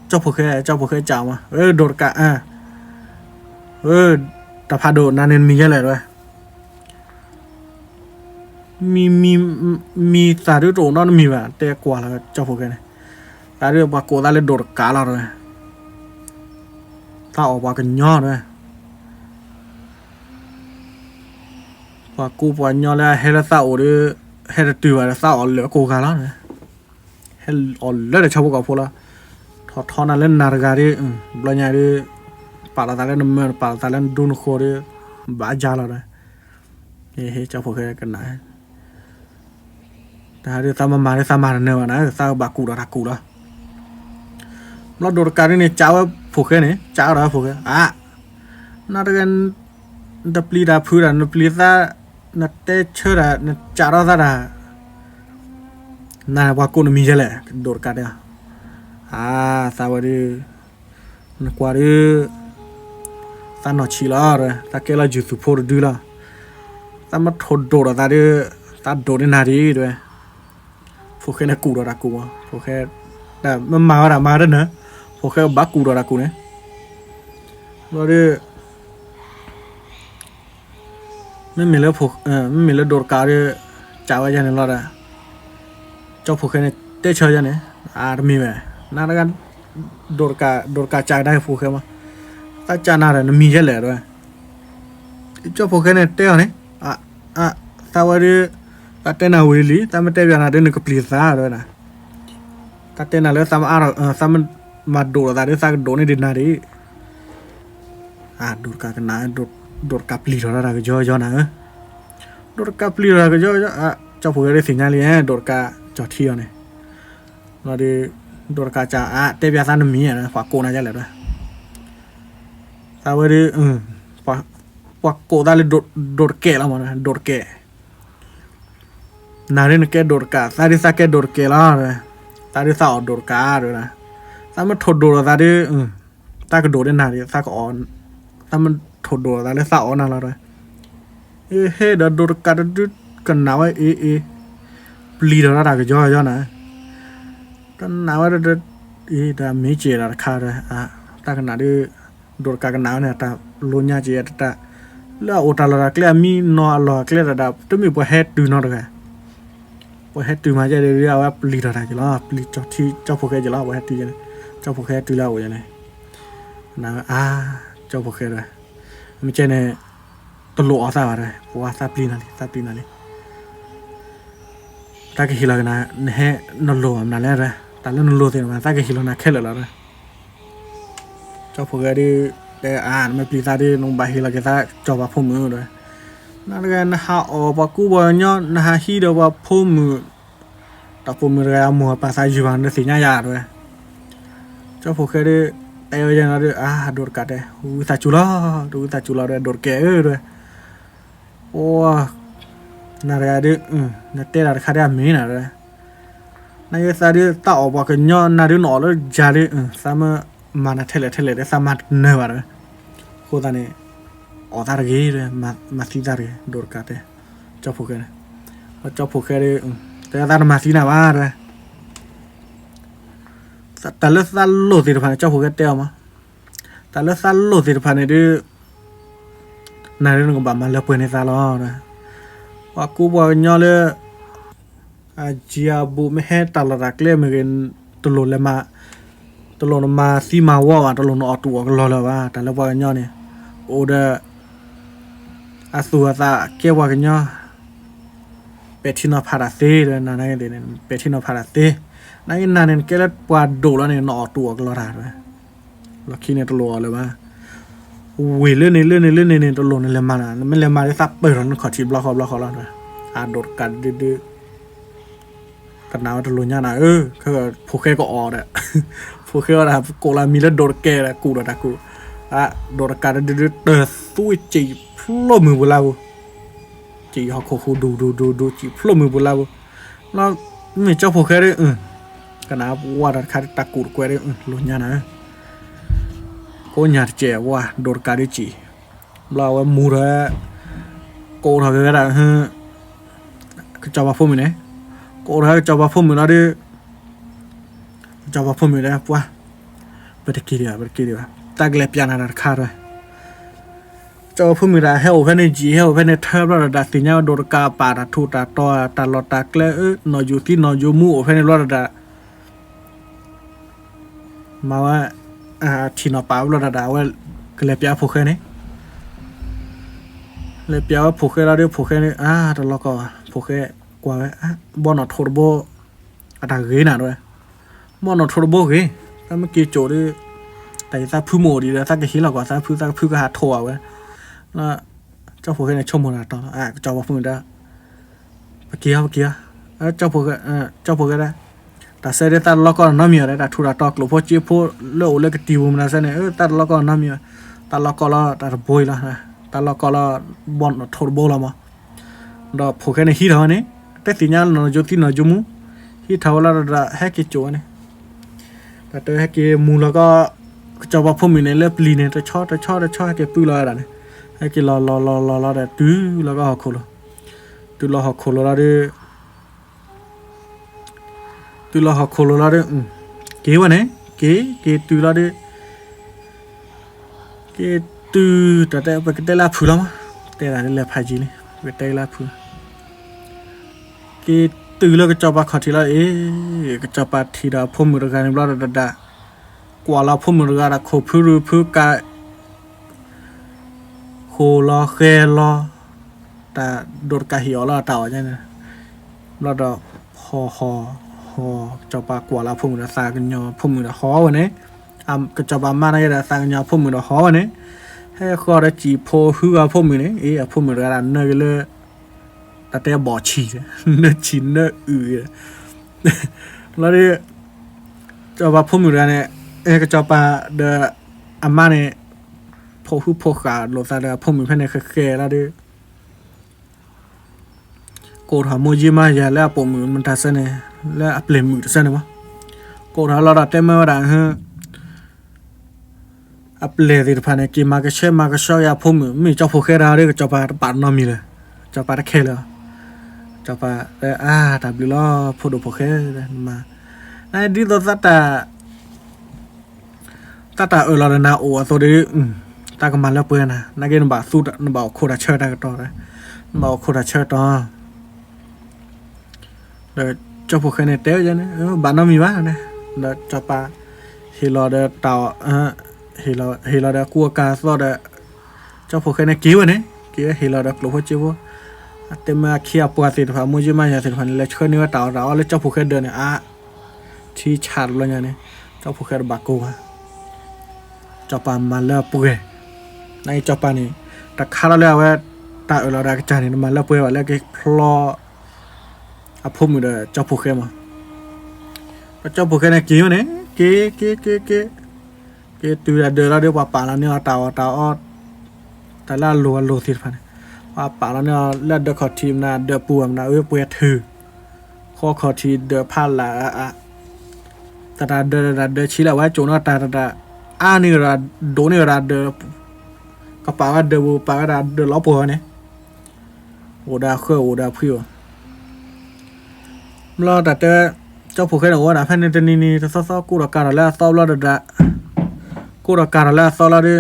Speaker 2: cho phụ cái chào mà đột cả tập hà đồ nên mi cái này rồi mi ta đứa trộn nó mi mà tê quả là cho phụ cái này ta đứa bà cô ta lên đột cả là rồi ta ở bà cái nhỏ rồi bà cô bà nhỏ là hay là sao đứa hay là từ là sao ở lửa cô gà đó này hay ở lửa để cho cô gặp phụ là thọ là lên nار gà đi bao nhiêu đi bảo ta lên đun khô đi bả già rồi thế cho phụ cái này ta đi sao mà nữa này sao bà cụ đó nó đồ cái này cháu phụ cái này cháu đó phụ cái nó cái đập ly đá phơi là đập ly ra nó tê chơi là nó chả ra là na qua cô nó mi chơi lại đột cả đấy sao đi nó qua đi ta nó chỉ là rồi ta kêu là chịu support đưa là ta mất thốn đồ là ta đi ta đồ đến nào đi rồi phụ cái này cụ đó là cụ phụ cái là mà đó nữa phụ cái bác cụ đó là cụ này rồi đi mình lấy đột cá đi chào ai này lo ra cho phụ cái này tết chơi ra này mình về na nó gan đột cá chài đây phụ cái mà ta chả nào là nó mi cái lẻ rồi cho phụ cái này tết này sao đi ta tên nào hủy lý ta mới tết ra đến được cái ra rồi nè ta tên nào lấy sao mà đổ ra đến sao đổ này đến nào đi đột cá cái nào đột cá pli rồi ra cái cho nào đột cá pli rồi cái cho phụ cái signal này đột cá cho thiêu này nó đi đột cá chả tê bia san mì này quả cô này ra lại rồi sao đi quả cô ta lên đột kẹ lắm mà đột kẹ nào đến cái đột cá ta đi sao cái đột kẹ là rồi ta đi sao đột cá rồi nè ta mới thột đột ra đi ta cái đột đến nào đi ta có ta mình thột đồ ra lấy sao nào rồi เฮ้เดดูกัดดูกันหนาวปลีเราได้ก็ย่อนะกันหนาวเดดาไม่เจราคาเลยตากันหนาวดูกันหนาวเนี่ยตาลุญญาเจตาแล้วโอตาลาเกลียมีนอลอเกลียดาต้องมีพอเฮ็ดดูนอร์กันพอเฮ็ดดูมาจะเรียกว่าปลีเราได้กี่ล้อปลีจอที่เจ้าพวกแกจะล้อพอเฮ็ดดูยังเจ้าพวกแกดูแล้วยังไงนะเจ้าพวกแกเลยไม่ใช่เนี่ยตลกอะไรวะเลยเพราะว่าซาปลีนั่นเลยตาเกฮิลกันนะเนี่ยนอลโลมนั่นแหละเลยแต่เรื่องนอลโลเต็มมาตาเกฮิลนะแค่เลยละเลยเจ้าพวกแกดีแต่ไม่ปลีตาดีน้องบาฮิลกันตาจอบว่าพุ่มมือเลยนั่นก็นะฮะปากูบอกเนาะนะฮะฮีเดว่าพุ่มมือแต่พุ่มมือเลยมัวภาษาจีบันเนี่ยสิ่งยากเลยเจ้าพวกแกดีแต่ยังไงโดดกัดเลยตาจุลาเลยโดดแก่เลยโอ้นาเรียดินาเตะราคาเดียมีน่ะเลยนายสาดิตาออกบอกกันย้อนนาดิหนอแล้วจาดิสามมานาเทเลได้สามารถเนื้อวะเลยโคตรเนี่ยออกตาเกยเลยมาซีตาเกยโดดกัดเลยเจ้าพวกแกเนี่ยเจ้าพวกแกดิแต่ตามาซีน่ะว่าเลยแต่ละสันโลติดพันเจ้าพวกแกเตี้ยมาแต่ละสันโลติดพันเนี่ยดินายเรื่องกับบ้านมันเลือกเปิดในซาลอนนะว่ากูบอกย้อนเลยจีอาบุไม่ให้ตลาดรักเล่เหมือนกันตลอดเลยมาซีมาว่าตลอดออกตัวก็รอเลยว่าแต่ละบอกย้อนเนี่ยโอเดอาสัวตาเกี่ยวกันย้อนเป็ดที่นอพาราเซ่เลยนั่นไงเดี๋ยวนี้เป็ดที่นอพาราเซ่นั่นนั่นเนี่ยแกเล่ปวดดูแล้วเนี่ยนออกตัวก็รอได้เลยเราคิดเนี่ยตลอดเลยว่าวิ่งเล่นในตลอดในเลมานะไม่เลมาได้ซับเปิดร้านขอทีบล็อกเขาแล้วด้วยโดดกันดื้อกันหนาวตลอดเนี่ยนะคือพวกแกก็ออดอ่ะพวกแกก็แบบโกลามีแล้วโดดแกแหละกูโดดกันดื้อเติร์สู้จีพลุ่มมือบุลาวจีเขาโคดูจีพลุ่มมือบุลาวแล้วมีเจ้าพวกแกด้วยกันหนาวว่าดัดขาดตะกูดแกด้วยลุญญานะก็อยากเจ๋ว่าโดดการดิจีเราว่ามูระโกทำกันได้ก็จะว่าพุ่มอยู่เนี่ยโกทำจะว่าพุ่มอยู่แล้วดิจะว่าพุ่มอยู่แล้วว่าไปตะกี้เดียวตากเล็บยานาดขาดเลยจะว่าพุ่มอยู่แล้วให้โอเพนในจีให้โอเพนในเทิร์ฟแล้วดัดสิญญาโดดกาปาดทูตาต่อตาลอตากเล่นออยู่ที่นออยู่มูโอเพนในรถดัดมาว่าทีนอป้าเราด่าว่าก็เลยเปียผูกแค่นี้เลยเปียว่าผูกแค่เราเดียวผูกแค่นี้แต่เราก็ผูกแค่กว่าบอลนอทอร์โบอะไรเงี้ยน่ะด้วยบอลนอทอร์โบเงี้ยแล้วเมื่อกี้โจด้วยแต่ซาพูโมดีแล้วซาเกฮิเราก็ซาพูก็หาทัวร์ไว้แล้วเจ้าผูกแค่ในชั่วโมงละตอนเจ้าว่าพูดได้เมื่อกี้เจ้าผูกได้แต่เสร็จแต่เราก็น้ำมีอะไรแต่ทุระตอกหรือพอจีพอเลือกเลือกตีบุมนะเสเนี่ยแต่เราก็น้ำมีแต่เราก็ละแต่บอยละนะแต่เราก็ละบอลทอร์โบละมั้งเราพวกนี้ฮิตเท่านี้แต่สิ่งนี้เราจุดที่เราจุ่มฮิตเท่าเราเราแฮกกี่โจเนี่ยแต่ตัวแฮกกี่มูแล้วก็จะว่าพวกมีในเล็บลีเนี่ยจะชอบแกปื้ออะไรเนี่ยแฮกกี่รอแต่ตื้อแล้วก็หักโคลตื้อเราหักโคลแล้วดิตุลาหักโคลลาเด้เก๋วะเนี่ยเก๋ตุลาเด้เก๋ตุแต่ไปก็ได้ลาพูละมั้งแต่ละได้ลาพาจีเลยไปได้ลาพูเก๋ตุแล้วก็จับปลาขอทีละก็จับปลาทีละพุ่มมือกันบลาดกว่าเราพุ่มมือกันโคพูกะโคลอเคลอแต่โดดกะหิวละต่อใช่ไหมเราดอกฮอเจ้าปากว่าเราพุ่มมือสากันยอพุ่มมือฮอวันนี้ก็เจ้าปามาในระสากันยอพุ่มมือฮอวันนี้ให้ข้อได้จีโพหือพุ่มมือเนี่ยพุ่มมือกันเนยเลยแต่บ่อฉีเนื้อชิ้นเนื้อแล้วดิเจ้าปาพุ่มมือกันเนี่ยก็เจ้าปาเดออามาเนี่ยโพหือโพขาโลซาเดอพุ่มมือเพื่อนเนี่ยเคแล้วดิโกรธโมจิมาอย่าแล้วปุ่มมือมันทัศน์เนี่ยแล้วเปลี่ยนมือทัศน์เนี่ยมั้งโกรธเราดัดเต็มเมื่อไหร่ฮะเปลี่ยนที่ผ่านเนี่ยกินมาก็เชื่อมาก็ชอบยาพุ่มมือมีเจ้าโพเคราด้วยกับเจ้าปาปานน้ำมีเลย cho bà đã khe rồi cho bà đạp đi lo phụ đồ phụ khe mà này đi tôi ta ở là nào ủa tôi đi ta còn mà là bữa nè này cái nó bảo sút nó bảo khô đã chơi ra cái đó đấy nó bảo khô đã chơi đó rồi cho phụ khe này téo cho nó bạn nó mi quá này rồi cho bà thì lo để tàu thì lo để cua cá lo để cho phụ khe này cứu này cứu thì lo để lúa phải chịuแต่มาเคียปัวติดฟ้ามือจะมาอย่างติดฟ้าเลยช่วยนี่ว่าต่อเราเลยเจ้าผู้เคยเดินเนี่ยที่ชัดเลยเนี่ยเจ้าผู้เคยบักกูเจ้าปามาเล่าปุยในเจ้าปานี่แต่ข้าเราเล่าว่าตาเราได้กระจายนี่มาเล่าปุยว่าแล้วก็พลอพุ่มอยู่เด้อเจ้าผู้เคยมาเจ้าผู้เคยเนี่ยกิ้วเนี่ยกิ้วตัวเดินเราเดี๋ยวป่าเราเนี่ยต่อแต่ละรัวติดฟ้าป่าแล้วเนี่ยเล่นเดือดขอทีมนะเดือดปูมนะปูยถือข้อขอทีเดือดพลาดละแต่เดือดชี้แล้วว่าโจนแต่นี่เราโดนนี่เราเดือดกระเป๋าเดือดป่าก็เดือดล้อปูเนี่ยโอ้ดาเคยโอ้ดาพิวเราแต่เจ้าผู้เคยบอกว่านะแค่นี่ซ้อกูรักการแล้วซ้อเราเดือดกูรักการแล้วซ้อเราดิ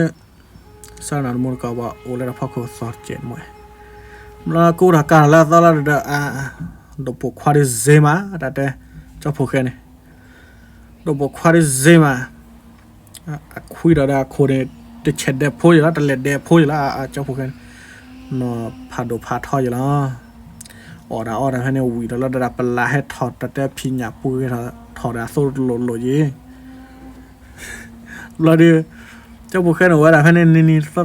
Speaker 2: สารนันมุนก็ว่าโอ้แล้วพ่อเขาสอนเจ็ดมวยแล้วกูรักการแล้วตอนนั้นดูพวกควาริเซมาแต่เจ้าพวกแค่นี้ดูพวกควาริเซมาคุยได้คนเนี่ยจะเช็ดเด็บพูดอยู่แล้วแต่เล็ดเด็บพูดอยู่แล้วเจ้าพวกแค่นอพาดูพาทออยู่แล้วออดให้เนี่ยวิ่งแล้วได้ปลาให้ถอดแต่พิญญาปุยถอดโซ่หล่ยี่เราดิเจ้าบุคคลว่าแต่แค่นี่ซ้อ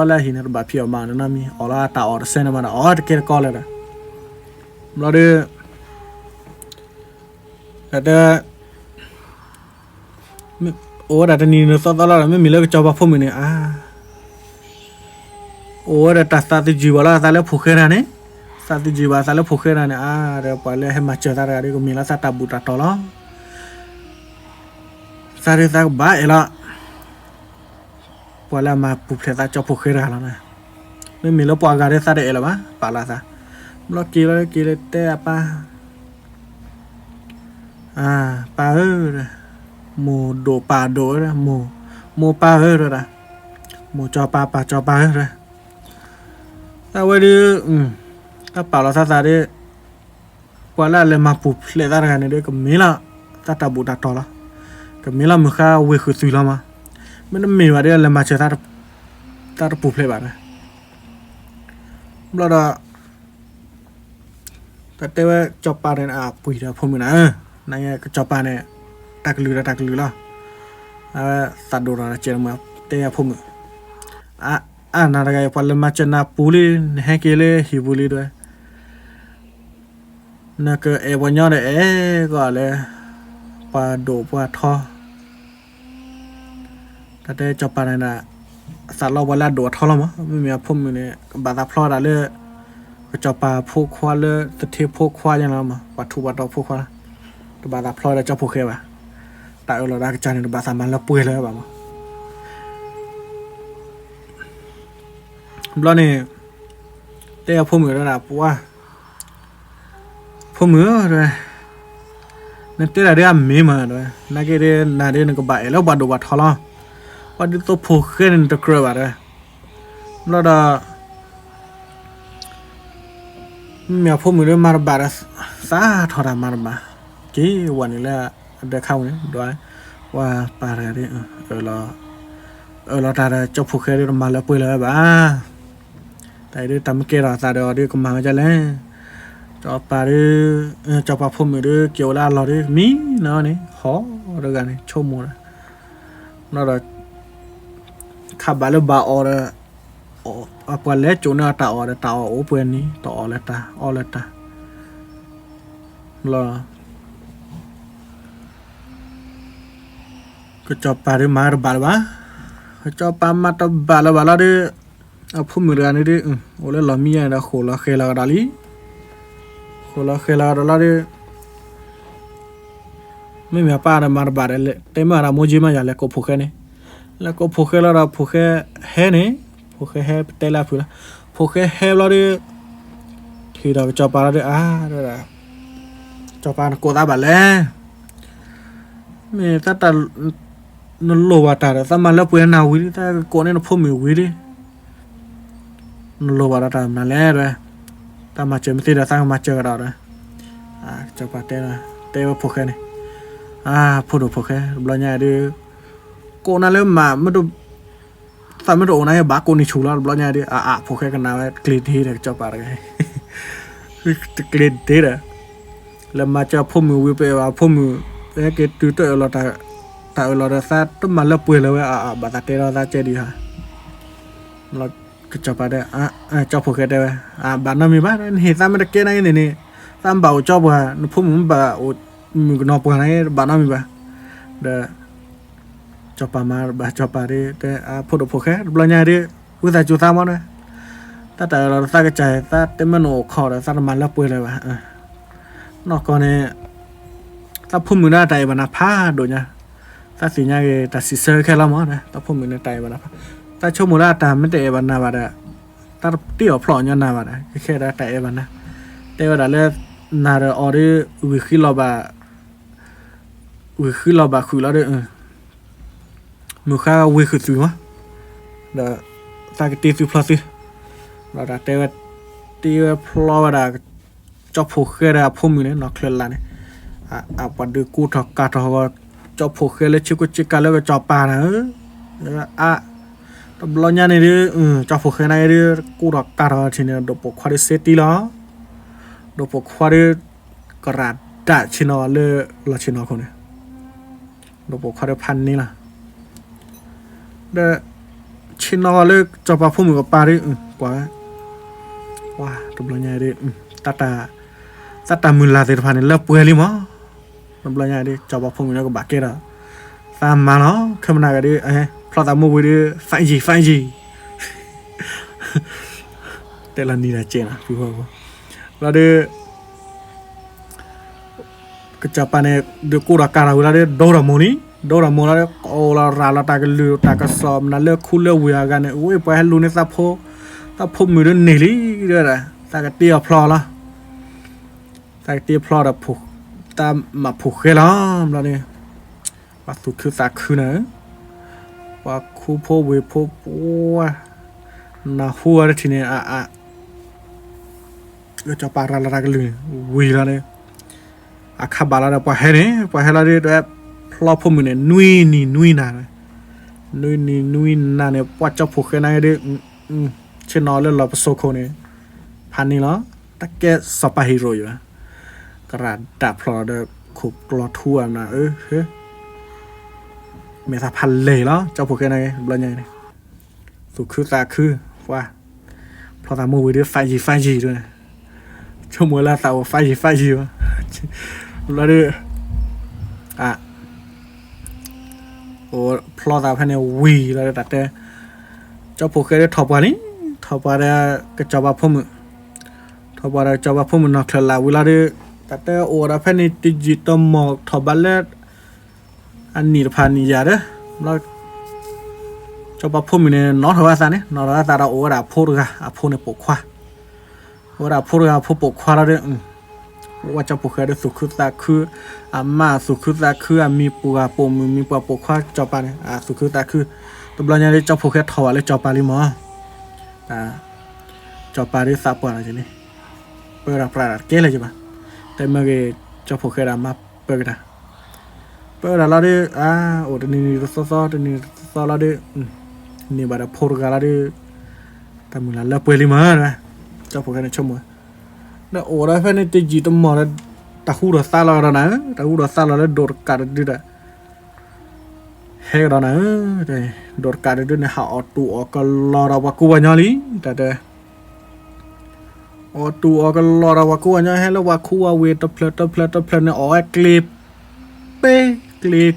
Speaker 2: แล้วหินระบาดเพียวมาเนี่ยนะมีออร่าตาออร์เซนมานะตะเกียร์ก้อนเลยนะเราดิแต่โอ้แต่นี่ซ้อแล้วไม่มีเรื่องจอบพุ่มเนี่ยโอ้แต่สาธิจีวละสาแล้วผูกเคนะเนี่ยสาธิจีวะสาแล้วผูกเคนะเนี่ยเดี๋ยวไปเลยให้มาเจอตาเดี๋ยวก็มีแล้วสาตาบุตรต่อแล้วสาธิตาบ้าเอละพอแล้วมาปุบเทตาจอผูกเคยแล้วนะไม่มีแล้วปากาได้ซาเดลมั้ยปาลาซาเรากีเลยแต่ป้าปาหมูโดปาโดนะหมูปานะหมูจอปาจอปานะแต่ว่าดิถ้าปาลาซาได้พอแล้วเลยมาปุบเลตากันเนี่ยก็มีละตาตาบุตรต่อละก็มีละมือข้าเวคือสุยละมาไม่ต้องมีว่าเดี๋ยวเรามาเจอตาปูเพลย์บ้างนะเราแต่ว่าจอบปลาเนี่ยปุ๋ยเดี๋ยวผมนะนั่นไงจอบปลาเนี่ยตักลือแล้วสัตว์โดนอะไรเจอมาแต่ผมนั่นอะไรพอเรามาเจอหน้าปูลีแห้งเกลี่ยหิบุลีด้วยนั่นก็วันย้อนเนี่ยก็เลยปลาโดปลาทอแต่จอบปานน่ะสัตว์เราเวลาโดดเท่ามั้งไม่มีพุ่มอยู่เนี่ยบาดาพลอดอะไรก็จอบปลาพวกควาเลยตะเทียบพวกควาอย่างนั้นมั้งวัตถุวัตถุพวกควาตัวบาดาพลอดแล้วเจ้าพวกเคยป่ะแต่เราได้จานในบาสามันแล้วปุ้ยเลยป่ะมั้งแล้วนี่แต่พุ่มอยู่แล้วนะปุ๊ว่าพุ่มอยู่เลยนั่นแต่ละเรื่องมีมาด้วยนั่นก็เรื่องนั่นก็บ่ายแล้วบาดดูบาดทอลวันนี้ตัวผูกขึ้นตะเกียบอะไรแล้วเมียพูดมือเรื่องมาบาร์สาทอรามาบากี่วันนี้แหละเดี๋ยวเข้าเนี่ยด้วยว่าปาอะไรเราตาเจ้าผูกขึ้นเรื่องมาแล้วปุยเลยบ้าแต่เรื่องทำเกล้าตาเดี๋ยวก็มาจะเล่นจอบปาเรื่องจอบปาพูดมือเรื่องเกี่ยวกับเราเรื่องมีเนาะนี่ขอเรื่องนี้ชั่วโมงเราขับบาลบาออร์ปวดเล็ดจูน่าตาออร์ตาโอเปนนี้ต่อเลตาออเลตาล่ะก็จอบปาริมาร์บาลวะจอบปามาตบาลบาลดิพุ่มมือกันดิโอเลลามีอะไรโคลาเคลาดาลีดิไม่มีป้าอะไรมาร์บาลเลยแต่มาราโมจิมาอย่างเล็กก็ผูกแค่นี้แล้วก็ผูกแค่เราผูกแค่แห่เนี่ยผูกแค่แห่เตล่าพูดผูกแค่แห่เราดิ khi đó cho bà đấy đây là cho bà nó cô ta bảo lẽ mẹ ta nó lồ vào ta ta mà lớp quên nào quý ta cô này nó phô mì quý đi nó lồ vào ta mà lẽ rồi ta mà chơi một tí là ta mà chơi đó rồi cho bà tên là tên vào phô khe này phô đồ phô khe bao nhiêu đi cô nào lên mà mới đồ ta mới đồ này bác cô này chủ là bao nhiêu đi phô khe cái nào clean thì được cho bà cái clean thế đấy là mà cho phô mì quý về vào phô mì cái từ từ là ta là ta tôi mà lớp quên là bà ta tên là ta chơi đi hả là cái cho bà đây cho phô khe đây bạn nào mi bác hiện tại mới được cái này ta bảo cho bà nó phô mì bà nó bữa này bạn nào mi bà để cho bà mà bà cho bà đi để phô đồ phô khe bao nhiêu đi bây giờ chúng ta mà đây ta tại là ta cái chạy ta tên mà nó khó là ta mà lớp quên rồi bà nó còn này ta phun mình ra tay bà nạp phá đồ nha ta xì nha cái ta xì sơ khai lắm á ta phun mình ra tay bà nạp ta cho mình ra tay mới tay bà nạp bà đã ta tiêu phỏ nha nạp bà đã cái khai ra tay bà nạp tay bà đã lên nạp rồi ở đây vì khi lo bà khử lo đấy mình khá vì khử gì mà đã ta cái tiêu plus đi rồi đã tay bà tiêu plus bà đã cho phù khai ra phun mình đấy nó khơi lại này bà đưa cú thọ cả thọ cho phô khê lên chiếc cá lên cho bà nữa bao nhiêu này đi cho phô khê này đi cú thọ cả thọ thì nó đồ bọc khoa đi set đi đó đồ bọc khoa đi cái rạt đã chỉ nó lên là chỉ nó không này đồ bọc khoa đi pan này là để chỉ nó lên cho bà phô mìnhกับbà đi quá đồ bao nhiêu đi ta mình là thì phải là bùi liền mà nó bao nhiêu đi cho bà phun nó có bạc kia đó ta mà nó không nào đi ta mua đi phải gì đây là ni là chuyện à phù hợp là đi cái chapa này được cô đã cài là đi đâu là mua là ra là ta cái lừa ta cái sòm là lừa khu lừa vừa cái này ui phải luôn này ta phun mình đến nỉ lý đây là ta cái tia plo là taเตรียมพลอดผูกตามมาผูกแค่ล้อมแล้วเนี่ยว่าสุดคือสาคือนะว่าคู่พ่อเวพ่อปัวน่าหัวทีนี้ก็จะปาราลากันเลยวีแล้วเนี่ยขับบาลาปะเห็นเนี่ยปะเห็นแล้วเนี่ยพลอดพ่อมือเนี่ยนุยนาเนี่ยว่าจะผูกแค่ไหนเนี่ยเช่นนอนแล้วเราประสบคนเนี่ยพันนี้เนาะตะแกสปาฮีโร่อยู่กระดาษพลอเดอขุบกลอทั่วนะเฮ้เมตาพันเลยแล้วเจ้าพวกแกไหนบลันยังไงสุดคือตาคือว่าพอตามูไปด้วยไฟจีด้วยชั่วโมงละเตาไฟจีวะแล้วด้วยโอ้พลอตาพันเนี่ยวีแล้วแต่เจ้าพวกแกได้ถอดไปได้ก็จับพ่อมือถอดไปได้จับพ่อมือนักเล่าเวลาด้วยแต่โอ้เราแค่ในดิจิตอลหมอกถอดบัลเล่อันนี้ผ่านนี่ยาเด้อแล้วจะปะพูดมีเนี่ยน้องเท่าไหร่ซะเนี่ยน้องเท่าไหร่ซะเราโอ้เราพูดกันพูดในปกขวาโอ้เราพูดกันพูดปกขวาแล้วเด้อว่าจะปกขวาได้สุขุตาคือมาสุขุตาคือมีปัวปมมีปัวปกขวาจอปาเนี่ยสุขุตาคือตัวเราเนี่ยจะปกขวาถอดเลยจอปาลิมอจอปาได้สับปะอะไรจีนี่เปิดรับประหลาดเกล้เลยจ้ะปะแต่เมื่อกี้เจ้าพวกเคยมาเปิดกันแล้วดิโอ้ตอนนี้ซ้อตอนนี้ซ้อแล้วดินี่บาดพอร์กันแล้วดิแต่มึงแล้วเปิดลิมานะเจ้าพวกเคยชมมั้ยแล้วโอ้แล้วแค่ในตีจีตมอแล้วตะหูรสาแล้วนะตะหูรสาแล้วโดดกัดดิด่ะเฮ้ยแล้วนะโดดกัดดิเนี่ยหาออกตัวก็รอเราว่ากูวันนี้ลิแต่ตัวก็รอเราว่ากูเนี่ยให้เราว่าคู่ว่าเวทเพลเนี่ยอ๋อคลิปเป้คลิป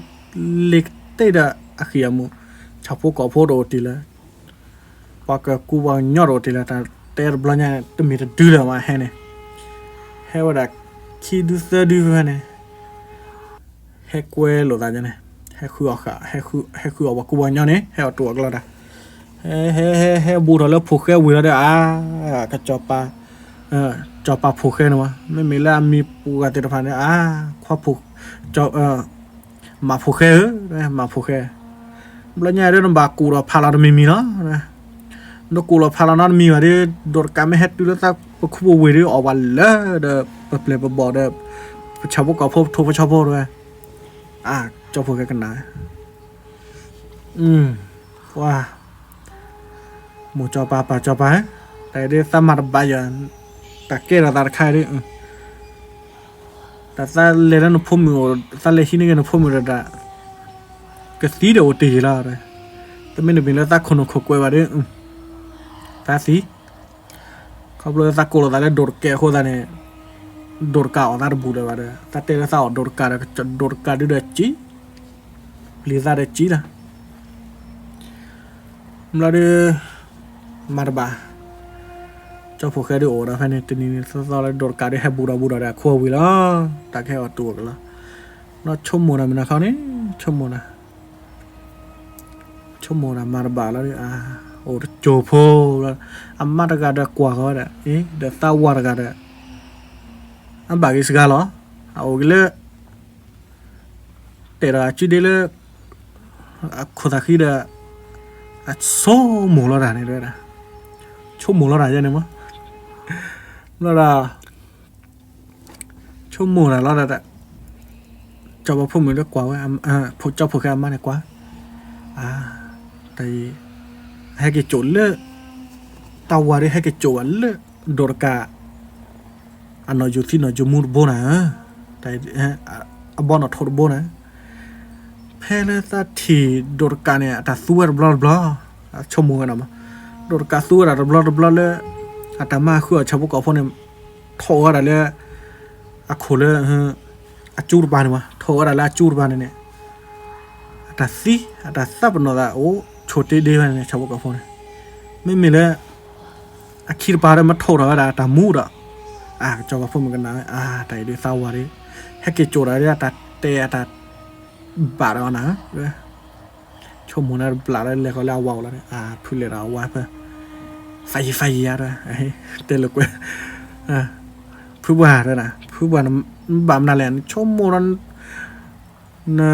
Speaker 2: เล็กเตะอะขี้ยมูชาวพวกก็พูดโอทีละปากกูว่าหยอดโอทีละแต่บลังเนี่ยต้องมีแต่ดื้อมาให้เนี่ยให้ว่าดักคิดดูเนี่ยให้กูหลุดอะไรเนี่ยให้คือออกว่ากูว่าหยอดเนี่ยให้เอาตัวก็แล้วนะให้บูทแล้วผูกแค่วิ่งแล้วเด้อกระจอบปลาจ จอปาผูกแค่นะวะไม่มีแล้วมีปูกติดพันเนี่ยข้อผูกจอมาผูกแค่นะมาผูกแค่แล้วเนี่ยเรื่องบากูเราพาเราไม่มีเนาะนะนกูเราพาเรานั้นมีว่าดิโดดการไม่เฮ็ดดูแล้วตาคุบวิดีโอวันเลยเด้อเปลี่ยนบอเด้อชาวพวกก็พบทุกชาวพวกด้วยเจ้าผูกแค่กันนะว่าหมูจอปาจอปาแต่ได้สมัครบายแต่เกล้าตาขายดิแต่ถ้าเล่นนุ่มมือถ้าเล่นที่นี่ก็นุ่มมือระดับก็สีเดียวตีละเลยแต่ไม่ได้เป็นแล้วตาคนขกวยว่าดิตาสีเขาเลยตาโกลตาเล่นโดดแก่โคตรเนี่ยโดดกาอตาบูเลยว่าดิตาเตะแล้วตาโดดกาแล้วจะโดดกาดูเด็ดจีลิซ่าเด็ดจีละมาดิมาดบ้าเจ้าพวกแค่ดูโอ้นะแค่นี้ทีนี้ตอนเราโดดการได้แค่บูราได้ขั้ววิละตาแค่เอาตัวกันละแล้วชมโมนะมันนะเขาเนี่ยชมโมนะมาดบ้าแล้วดิโอ้โจโพแล้วมาดการได้กว่าเขาเด้เดี๋ยวตาวาดการได้บากิสกาลเอากิเลเตระจีเดลขดขี้เด้โซ่หมูละด่านี่ด้วยนะชมหมูละด่าใช่ไหมมั้งละด่าชมหมูละด่าเจ้าพูดมือเล็กกว่าเว้ยพูดเจ้าพูดแค่มาเนี่ยกว่าแต่ให้กิจโจเล่ตาวารีให้กิจโจวันเล่โดรกาอันนอยู่ที่นอยู่มูดโบนะแต่บอลนอทอดโบนะเพลตาทีโดรกาเนี่ยแต่สู้บลาชมกันนะมั้งโดรกาสู้อะไรบลาเลยแต่มาคือชาวพวกเขาพวกเนี่ยทออะไรเลยคนเลยจูดบานวะทออะไรจูดบานเนี่ยแต่ซับนอดโอ้โชติเดียวเนี่ยชาวพวกเขาพวกเนี่ยไม่มีเลยคิดบาร์มาทออะไรแต่มูดเจ้าพวกมันกันนะแต่ด้วยสาวารีให้กิจโจอะไรแต่เตะแต่บาร์เอานะชมมันบลาเลยเขาเล่าว่าวแล้วเนี่ยพูดเลยเราว่าเพื่อไฟยาด้วยเตลุกเว้ยผู้บ่าวด้วยนะผู้บ่าวบามนาแลนชมมันนะ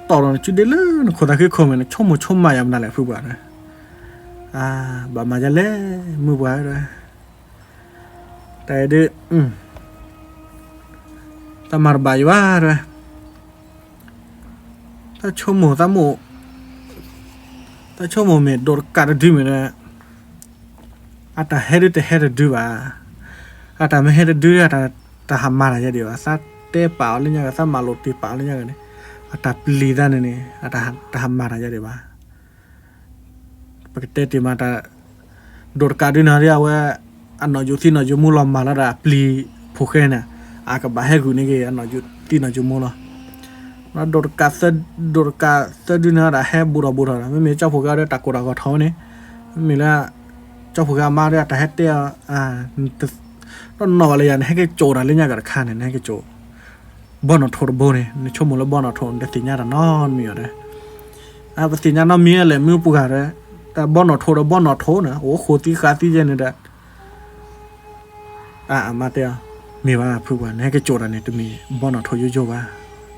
Speaker 2: ต่อเราจุดเดือดคนตาคือคนมันชมมายามนาแลผู้บ่าวนะบามาจะเล่มือบ่าวด้วยแต่เดือตามารบายว่าด้วยถ้าชมหมูตาหมูถ้าชมหมูเม็ดโดดกัดดื้อเหมือนนะแต่เฮดดื้อว่ะแต่ไม่เฮดดื้อแต่ทำมาอะไรเดียวสัตว์เตะเปล่าหรือยังสัตว์มาโลตีเปล่าหรือยังเนี่ยแต่ปลีด้านนี้แต่ทำมาอะไรเดียวว่ะปกติที่มาแต่โดดกัดดื้อนะเรียกว่าอันนอยู่ที่นอยู่มูลมาแล้วแต่ปลีผูกแค่เนี่ยกับบาเฮกุนี่ก็อันนอยู่ที่นอยู่มูลแล้วโดดกัดดื้อนะแต่แค่บูราไม่มีเจ้าผูกก็ได้ตะกุระก็ท้อเนี่ยมีแล้วเจ้าผู้กำมาเนี่ยแต่ให้เตี้ยต้องนอนเลยอย่างให้แกโจรอะไรเนี่ยกับข้าเนี่ยให้แกโจบอนอทอร์โบเนี่ยในชั่วโมงละบอนอทอร์แต่ติญญาณนอนมีอะไรปฏิญญาณนอนมีอะไรมือปุกอะไรแต่บอนอทอร์นะโอ้โคติขาติเจนเนี่ยมาเตี้ยมีว่าผู้ว่าให้แกโจรเนี่ยจะมีบอนอทอร์เยอะๆว่า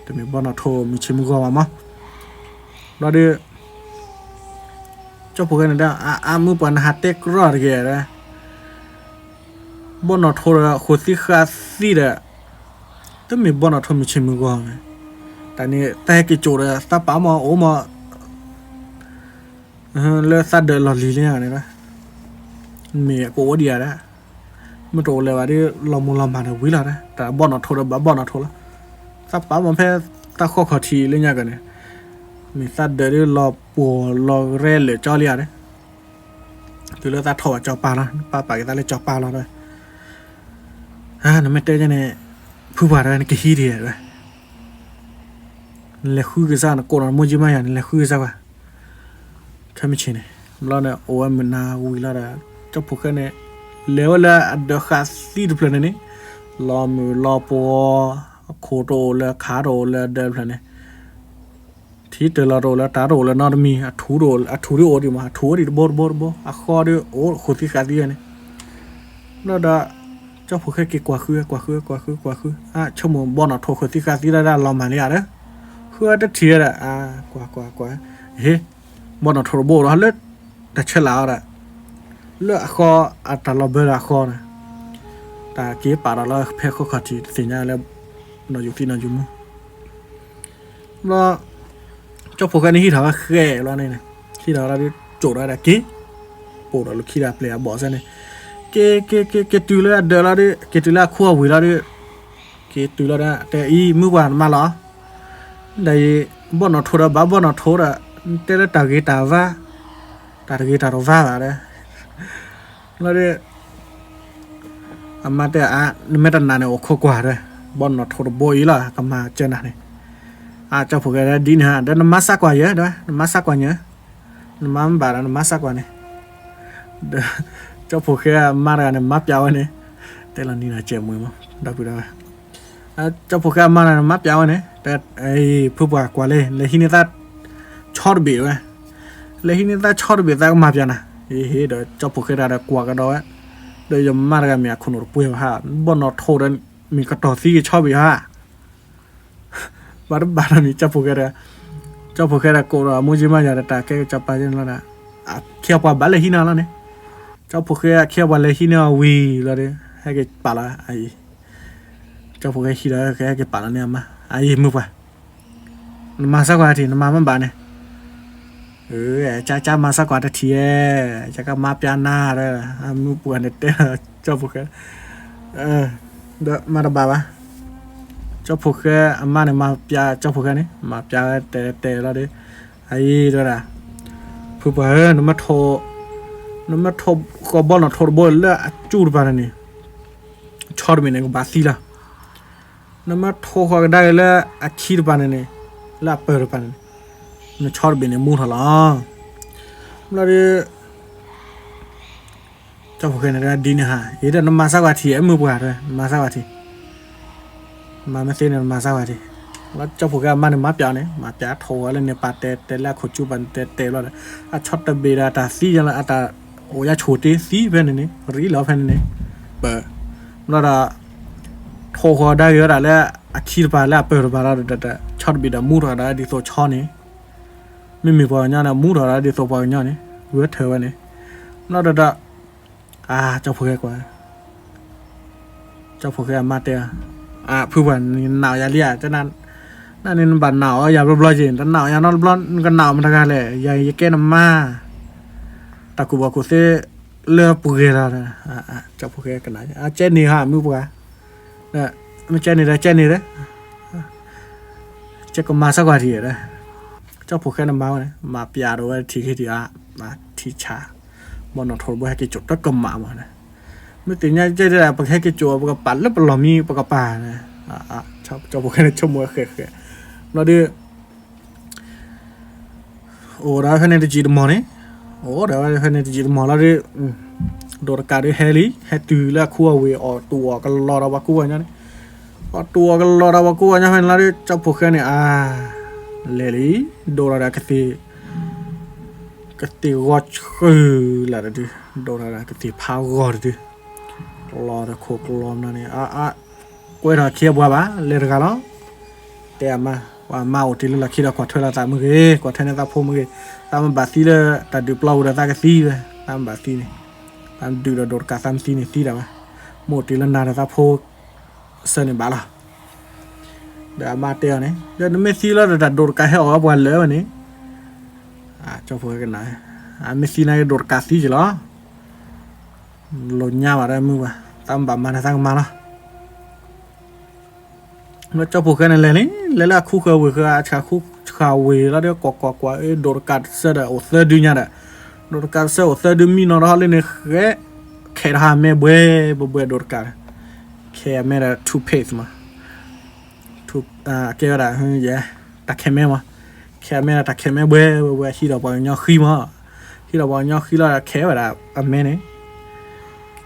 Speaker 2: จะมีบอนอทอร์มีชิมกัวมั้งเราเดี๋ยวเจ้าพวกนั้นได้มือปันหัดเต็กรอดแกนะบนอทอร์โคติคาซีเด้ต้องมีบนอทอร์มีชิมก่อนแต่นี่แต่กิจโจระตาป้ามาโอมาเลือดสัตว์เดินหลอดลีเนี่ยนะมีกูว่าเดียนะมันโตเลยว่าที่เรามูลมาเนี่ยวิลานะแต่บนอทอร์บ้าบนอทอร์ตาป้ามันแพ้ตาข้อขอทีเลยเนี่ยกันเนี่ยมีสัตว์เดินรอปัวรอเร่หรือจอเลียเนี่ยตัวเลือดตาถอดจอปลาแล้วปลาปากตาเลยจอปลาแล้วด้วยนั่นไม่เต้นเนี่ยผู้บาดอะไรนี่ก็ฮีดีเลยเลี้ยคู่กันซะนะโกนมุ่งจิ้มมาอย่างนี้เลี้ยคู่กันซะว่ะแค่ไม่ใช่เนี่ยแล้วเนี่ยโอ้ยมันน่าวิลาเลยเจ้าพวกเนี่ยเลี้ยวแล้วเดือดขาสีดูเพลินนี่รอมือรอปัวโคโรแล้วขาโรแล้วเดินเพลินเนี่ยที่เตลาโรแล้วตาโรแล้วนอนมีทูโรดิมาทูดิบอร์คอดิโอ้คนที่ขาดีเนี่ย nó đã cho phụ khách cái quá khứ cho muốn bọn nó thuộc khỏi thì cả tí ra làm mà đấy khứ đã thiệt quá hê bọn nó thuộc bộ đó lết đã chơi lão đã lỡ kho ta lo bê ra kho này ta kia bà đó là phê kho thì thì nhà là nó dùng nó cho phụ khách này hít thở khẽ lo này khi đó là đi chỗ đó là kia bộ đó là khi đã plea bỏ ra này cái từ là đỡ là đi cái từ là khua hủy là đi cái từ là đãแต่อีมื้อวานมาเหรอได้บ่นอโทรบาบ่นอโทรแต่ละตาเกตาว่าตาเกตาโรว่าละแล้วดิอามาแต่อะไม่ตันนานเนี่ยโอโคกว่าเลยบ่นอโทรบ่อีล่ะก็มาเจอน่ะนี่เจ้าพวกแกดินฮะเดี๋ยวนำมาสักกว่าเยอะด้วยนำมาสักกว่าเยอะนำมาบาดนำมาสักกว่านี่เจ้าพวกแกมาแล้วเนี่ยมาเปียวนี่แต่ละนี่น่ะเจ็บมือมั้งดับไปได้เจ้าพวกแกมาแล้วมาเปียวนี่แต่ไอ้ผู้ป่วยกว่าเลยที่นี่ตาชอดบีไว้เลยที่นี่ตาชอดบีตาก็มาเปียวนะเฮ้ยเดี๋ยวเจ้าพวกแกได้กว่ากันด้วยเดี๋ยวจะมาแล้วมีคนรู้ป่วยฮะบ่นอโทรมีกระต่อซี่ชอบบีฮะบ้านนี้เจ้าพวกแกได้กูเรามุ่งมั่นอยากจะตาแกจะไปยังแล้วนะเขี่ยวปลาบ้านเลยที่นั่นแล้วเนี่ยเจ้าพวกแกเขี่ยวปลาเลยที่นั่นวีแล้วเนี่ยให้แกปลาละไอ้เจ้าพวกแกขี้แล้วแกปลาละเนี่ยมาไอ้มือไปมาสักวันทีมามันบ้านเนี่ยจ้ามาสักวันทีจะก็มาเปียนาเลยมือปวดเนี่ยเจ้าพวกแกเดี๋ยวมาระบาดวะเจ้าพวกแกมาเนี่ยมาเปียเจ้าพวกแกนี่มาเปียแต่แล้วดิไอ้เด้อละผู้ป่วยน้ำมาโทก็บอลน่ะโทบอลแล้วจูดไปนี่ชอดไปเนี่ยก็บาซีละน้ำมาโทก็ได้แล้วขี้ไปนี่แล้วเปิดไปนี่มันชอดไปเนี่ยมูทละแล้วดิเจ้าพวกแกเนี่ยดีเนี่ยฮะเดี๋ยวน้ำมาสักวันทีมือปวดเลยมาสักวันทีมาไม่เส้นมาสักวันทีแล้วเจ้าพวกแกมาเนี่ยมาเปียเนี่ยมาเปียโทอะไรเนี่ยปาแต่แล้วขดจูบันแต่แล้วช็อตตะเบราตาซีจังละตาโอ้ยาโฉดซีเพื่อนนี่รีแล้วเพื่อนนี่เปิดแล้วโทก็ได้เยอะแล้วขี้ไปแล้วเปิดไปแล้วแต่ช็อตบีดามูร์ได้ดิโซช่อนี่ไม่มีปอยเนี่ยนะมูร์ได้ดิโซปอยเนี่ยนี่เวทเธอวันนี้แล้วเจ้าพวกแกกว่าเจ้าพวกแกมาเตะผู้บันหนาวยาเลียจะนั่นนี่บันหนาวอย่าบล้อจีนแต่หนาวยานอนบล้อนกันหนาวมันทั้งกันเลยอย่าแก้น้ำมาตะกูบอกกูเสเลือปุกเกล้นะเจ้าปุกเกกันไหนเจนนี่ฮะมือปุกะเนี่ยไม่เจนนี่เลยเจก็มาสักวันทีเลยเจ้าปุกเกน้ำมาเนี่ยมาปียาด้วยทีมาทีชาบนนทบุรีให้กิจจุดตะกมาหมดนะไม่ติดเนี่ยเจได้ปะให้กิจจุดปะปั่นแล้วปะหล่อมีปะป่านะชอบเจ้าปุกเกเนี่ยชมมือเขะเราดิโอ้เราแค่ในจีดมอนี่โอ้เราแค่ในจีดมอเราดิโดนการดิเฮลี่ให้ตื่นแล้วคู่เวอตัวกันรอเราวากู้เนี่ยตัวกันรอเราวากู้เนี่ยเห็นเราดิเจ้าพวกเนี่ยเลลี่โดนอะไรกติวอชอะไรดิโดนอะไรกติพาวกอดดิรอเราโคกลอมนั่นนี่กูเราเคียบว่าเลรกันแล้วแต่ว่ามาอุทิศละคิดว่าขอเธอละตามมือกว่าเธอเนี่ยตาพมือตามบาซีเลยแต่ดูเปล่าแต่ตากระซีเลยตามบาซีนี่ตามดูเราโดดกาตามซีนี่ซีได้ไหมหมดที่ละนาแต่ตาพเสน่ห์บ้าละเดี๋ยวมาเตียวนี่เดี๋ยวไม่ซีแล้วแต่โดดกาให้ออกวันเลยวันนี้เจ้าพวกกันไหนไม่ซีนายโดดกาซีจีเหรอหล่นยาวอะไรมือวะตามแบบมาทางมาละแล้วเจ้าพวกนั้นเลยนี่แล้วคู่เขาเวคือชาคู่เขาเวแล้วเดี๋ยวกว่าโดนกัดเสือโอเสือดูเนี่ยโดนกัดเสือโอเสือดูมีนอนเขาเลยเนี่ยแค่ทำแม่เบื่อโดนกัดแค่แม่ละทูเพสมาทูแค่อะไรเฮ้ยตักแค่แม่มาแค่แม่ตักแค่แม่เบื่อที่เราบอกย่อขี้มาที่เราบอกย่อขี้แล้วแค่แบบแม่เนี่ย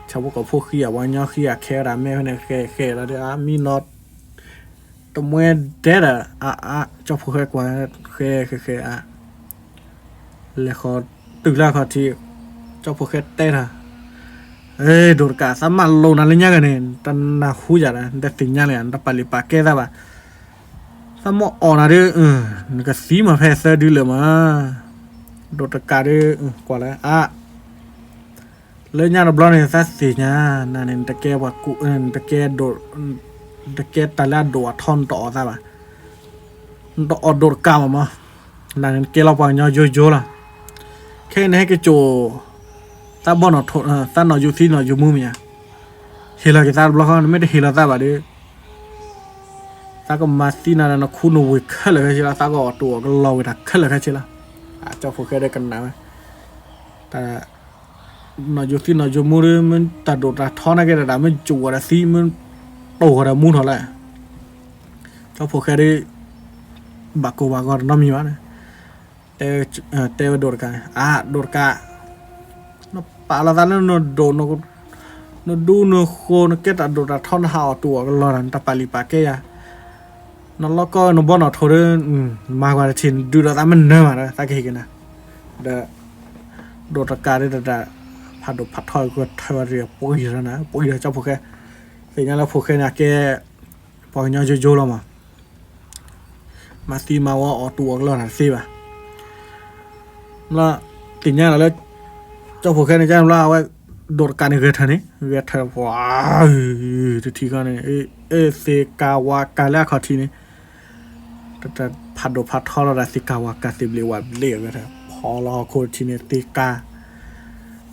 Speaker 2: ชาวพวกขี้บอกย่อขี้แค่อะไรแม่เนี่ยแค่แล้วเดี๋ยวมีนอตตัวเมื่อเด็ดเจ้าผู้เคยกว่าเคยแล้วเขาตึกแล้วเขาที่เจ้าผู้เคยเต้ dorka sama lo na lenya gane tan na huja na da tinya le anda pali pake da ba sama ona de ka si ma phe sa du le ma dorka de kwa la a lenya na blon ne sa si nya na ne ta ke wa ku ta ke do ta ke ta la do thon to sa ba do dorka ma na ne ke la pa nya jo la ke ne ke jo ta bon nó thọ ta nóอยู่ที่nóอยู่มุมเนี่ยเฮลาque ta blockไม่ได้เฮลาตาบาดิtaก็มาที่นั่นนะคุณเอาไว้ขึ้นเลยใช่ไหมtaก็ตัวก็รอไว้ทักขึ้นเลยใช่ไหมเจ้าพวกแกได้กันนะแต่nóอยู่ที่nóอยู่มุมมันแต่โดดtaท่อนั่นก็ได้มันจั่วแต่ซีมันโตกว่ามุมเท่าไหร่เจ้าพวกแกได้บักกูบักก็น้ำมีวะเนี่ยแต่โดดกันโดดกันnó pala ta nó đồ nó đu nó khô nó kết là đồ là thon hào tủa cái lò ta pali pa cái à nó lo coi nó bỏ nó thôi đấy mà qua trên đưa ra ta mình nơ mà đó ta cái nè đó đồ ta cà đấy là phát đồ phát thôi của thôi rồi bôi ra nè bôi ra cho phụ cái thì nhà là phụ cái nè cái bôi nhau vô lắm mà xí mà ở tủa cái lò là xí mà là thì nhà làเจ้าพวกแค่ในใจเราว่าโดดการเกิดทันนี้เกิดทันว้าวทีกันเนี่ยเซกาวากาแลขอทีนี้แต่พัดโดพัดท่อเราได้สิกาวากาสิบเรียกว่าเรียกกันเถอะพอรอโคทีนี้ตีกา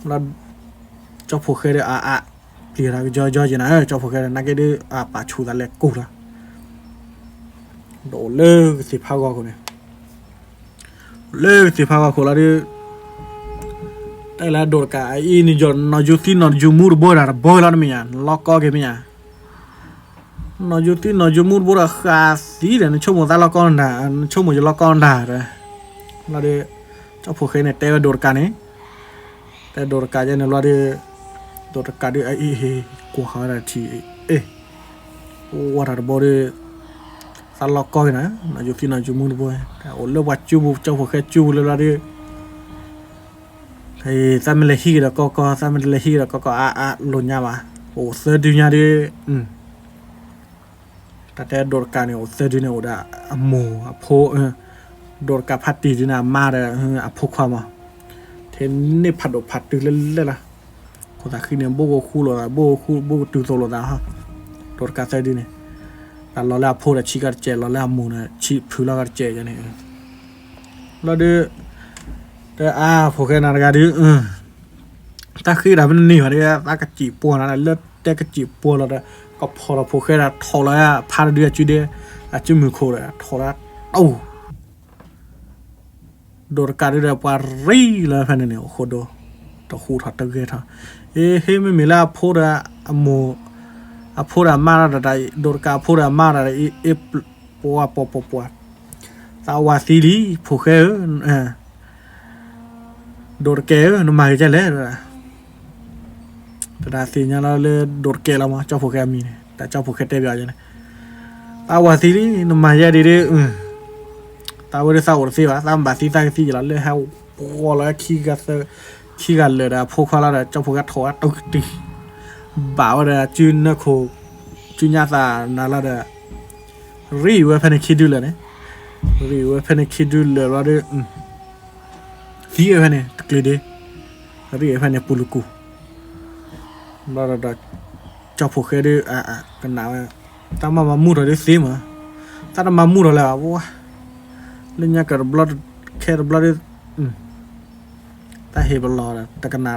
Speaker 2: แล้วเจ้าพวกแค่ได้เปลี่ยนอะไรย่อยๆนะเจ้าพวกแค่นักเก็ตได้ป่าชูตะเล็กกูละโดเลิกสิพากว่าคนเนี่ยเลิกสิพากว่าคนละดิแต่ละโดดกะอีนี่จนนอยูที่นอยูมูร์บัวระบอยแล้วมั้ยล็อกก็เก็บมั้ยนอยูที่นอยูมูร์บัวระขาสีเดี๋ยวชั่วโมงตาล็อกก็ด่าชั่วโมงจะล็อกก็ด่าเลยเราเดี๋ยวเจ้าพวกเนี่ยแต่โดดกะนี่แต่โดดกะจะเนี่ยเราเดี๋ยวโดดกะเดี๋ยวกูหาอะไรทีว่าระบอยตาล็อกก็นะนอยูที่นอยูมูร์บัวแต่โอ้เลือกว่าจูเจ้าพวกจูเลยเราเดี๋ยวถ้ามันเลยฮีแล้วก็ถ้ามันเลยฮีแล้วก็ลุนยามาโอ้เสือดุนยาดิแต่โดดการเนี่ยโอ้เสือดุนยาโอ้ด่าโมโพโดดกับพัดตีดุนยามาเลยโพความอ่ะเทนนี่ผัดอผัดตึกเล่นๆล่ะคนตาขึ้นเนี่ยโบกูคู่หรอโบตึกโตหรอฮะโดดกับเสือดุนยาแต่เราแล้วโพแต่ชีกัดเจเราแล้วโมเนี่ยชีพื้นเรากัดเจจะเนี่ยเราเดแต่พวกนั้นก็ดื้อถ้าคือเราเป็นนี่เหรอเนี่ยถ้ากระจีปัวนะเลือดแต่กระจีปัวเราเนี่ยก็พอเราพวกนั้นทอแล้วพาเดือดจุดเดียจุดมือโคเลยทอแล้วโดนการเดือดปารีเลยพันเนี่ยโคโดตัวคู่ถอดตะเกียบไม่มีแล้วพูดโมพูดมาอะไรโดนการพูดมาอะไรปัวตาวาซีรีพวกโดดเกลน้ำมันจะเละเลยแต่ดาสิเนี่ยเราเลยโดดเกลเรามาเจ้าพวกแกมีแต่เจ้าพวกแกเตะไปยังไงตาวาซีนี่น้ำมันจะดีตาวาได้สาวสิวะตามบาซีตาซีเราเลยให้พวกเราขี้กันเลยนะพวกเขาเราเจ้าพวกแกถอดตุกตีบ่าวเลยจุนนะโคจุนยาตานั่นละเด้อรีวิวเพนคิดดูเลยเนี่ยรีวิวเพนคิดดูเลยว่าเด้อที่เอฟเนี่ยตะกี้เด้รีเอฟเนี่ยปูลูกูเราเจ้าพวกแกได้กันหนาวตามมามูดอะไรสิมั้งตามมามูดอะไรวะเล่นยากับบลัดแค่บลัดแต่เฮบลอร์แต่กันหนา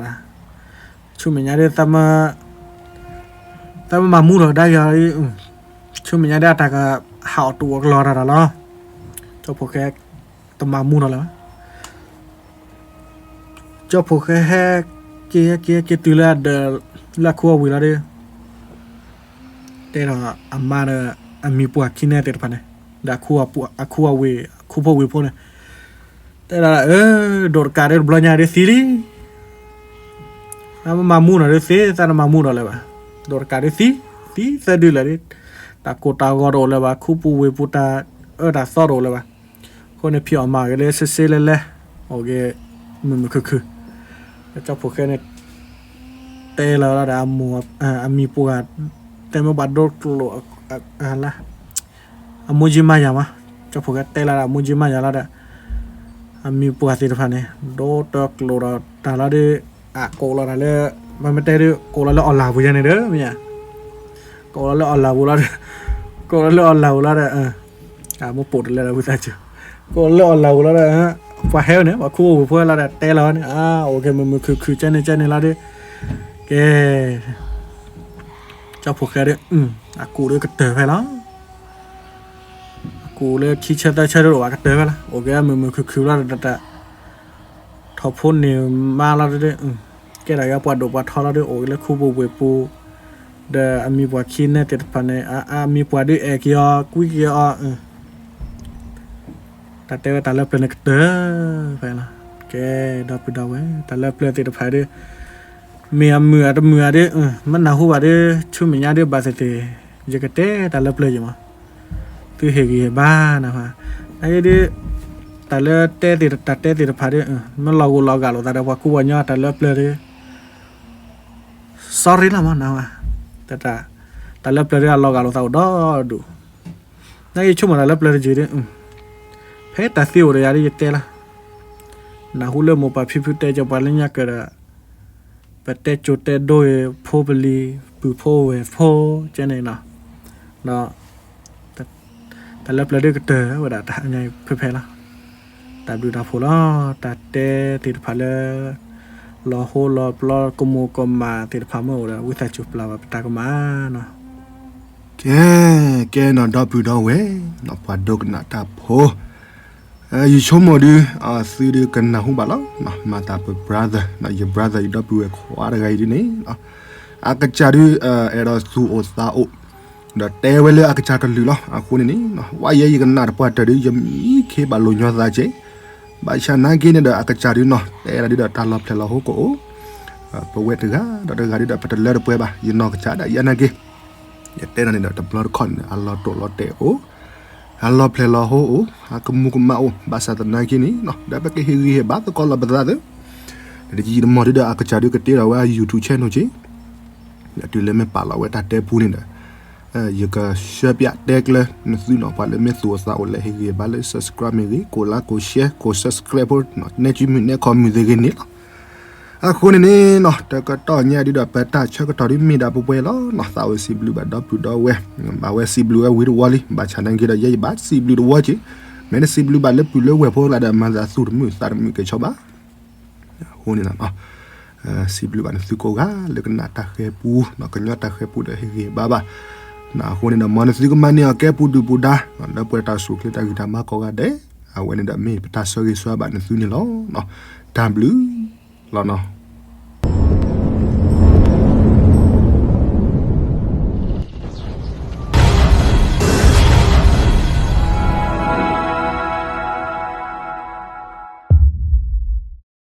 Speaker 2: ช่วงนี้ได้ตามมามูดได้ยังช่วงนี้ได้แต่ก็หาตัวรออะไรล่ะเจ้าพวกแกตามมามูดอะไรเจ้าพวกแค่เกี่ยตัวละเดละขั้ววิลาเดแต่เรามาเดมีปัวขี้แน่เต็มพันเลยดาขั้วปัวขั้ววิคู่พวกวิพวกเนี่ยแต่เราโดดการเดบลัญญาเดซีรีน้ำมามูนอะไรเสียแต่น้ำมามูนอะไรวะโดดการเดซีเสด็จเลยตาโกตากอโรเลยวะคู่ปูวิปุตาตาซอโรเลยวะคนเนี่ยพี่ออกมาก็เลยเซ่เลยโอเคมันคือเจ้าพวกแค่เนี่ย tê là đã mua mi bùa tê mà bắt đốt lộ là mua gì mà mà cho phụ cái tê là mua gì mà là đã mi bùa thì phải này đốt lộ là ta là đi cô là le mà mới tê đi cô là on là bây giờ này đó bây giờ cô là on là bây giờ cô là on là bây giờ mua bột là bây giờ chứ cô là on là bây giờ và heo nữa và khu vừa là tê là ok mình cứ trên này là đi cái cho phụ cái đấy cụ đấy cái tờ phải lắm cụ đấy khi chơi được cái tờ phải là ok mình cứ là đặt thọ phun này mà là đấy cái này cái bọt đồ bọt thọ là đấy ok là khu bù bù bù để mi bọt khi này tiệt phần này mi bọt đấy kia quý kia ta tê ta lập lên cái tờ phải là cái đầu ấy ta lập lên tiệt phải đấy mưa đấyมันnào hùa đấy chú mình nhá đấy bà sẽ thì giờ cái té ta lập lên mà từ hệ gì ba nào ha ấy đấy ta lập té thì phải đấyมันเราgàเราta đâu qua khu nhá ta lập lên đấy sorry là mà nào à ta lập lên đấyเราgàเราtao đó đủ này chú mà ta lập lên gì đấy hết ta tiêu rồi đấy té là nào hùa lên một bà phi té cho bà lên nhá cáiแต่จุดแต่โดยพบลีปูโพเวโพเจนี่เนาะแต่แล้วประเดี๋ยวก็เตอว่าได้ไงเพื่อละแต่ดูดาวโพล่ะแต่ติดพาเลรอโฮรอปลอกมูกมาติดพามาแล้ววิทยจุปลาแบบตากมาเนาะ
Speaker 1: แกนอนดอบูดอเวเนาะพอดกนะตาโพyou show more do see the kan na hu ba lo na ma ta brother na your brother you do kwa da gai ni na akacha du era su o sa o da te we le akacha ka lu lo a khu ni na wa ye kan na pa ta du yam ke ba lo nyo sa che ba sha na ke ne da akacha du no te ra du da ta lo phle lo ho ko pa we ta da ga da pa ta le pa ba you no ka cha da ya na ke ya te na ni da blood con a lo to lo te o Allah play lo ho kamu mau bahasa tanah kini no dapat ke hiri hebat ko la badade de ji mo de ak cha de ke te wa YouTube channel ji ya tu le me pa la wa ta te pu ni da ye ka share pya de le no su no pa le me su sa o le hiri ba le subscribe me ko la ko share ko subscribe no ne ji mi ne ko mi de ni aku ni no ta ka to nya di da pa ta cha ka to di mi da pu pwe lo no sa o si blue ba da pu do we ba we si blue we wi li ba cha nan ge da ye ba si blue do wa ji me ne si blue ba le pu le we po la da ma za su mu sa mu ke cho ba hu ni na no si blue ba ne su ko ga le ka na ta khe pu no ka nya ta khe pu de he ba ba na hu ni na ma ne si ko ma ni ke pu du pu da na pu ta su ke ta gi ta ma ko ga de a we ne da me ta so ge so ba ne su ni lo no ta blue lo no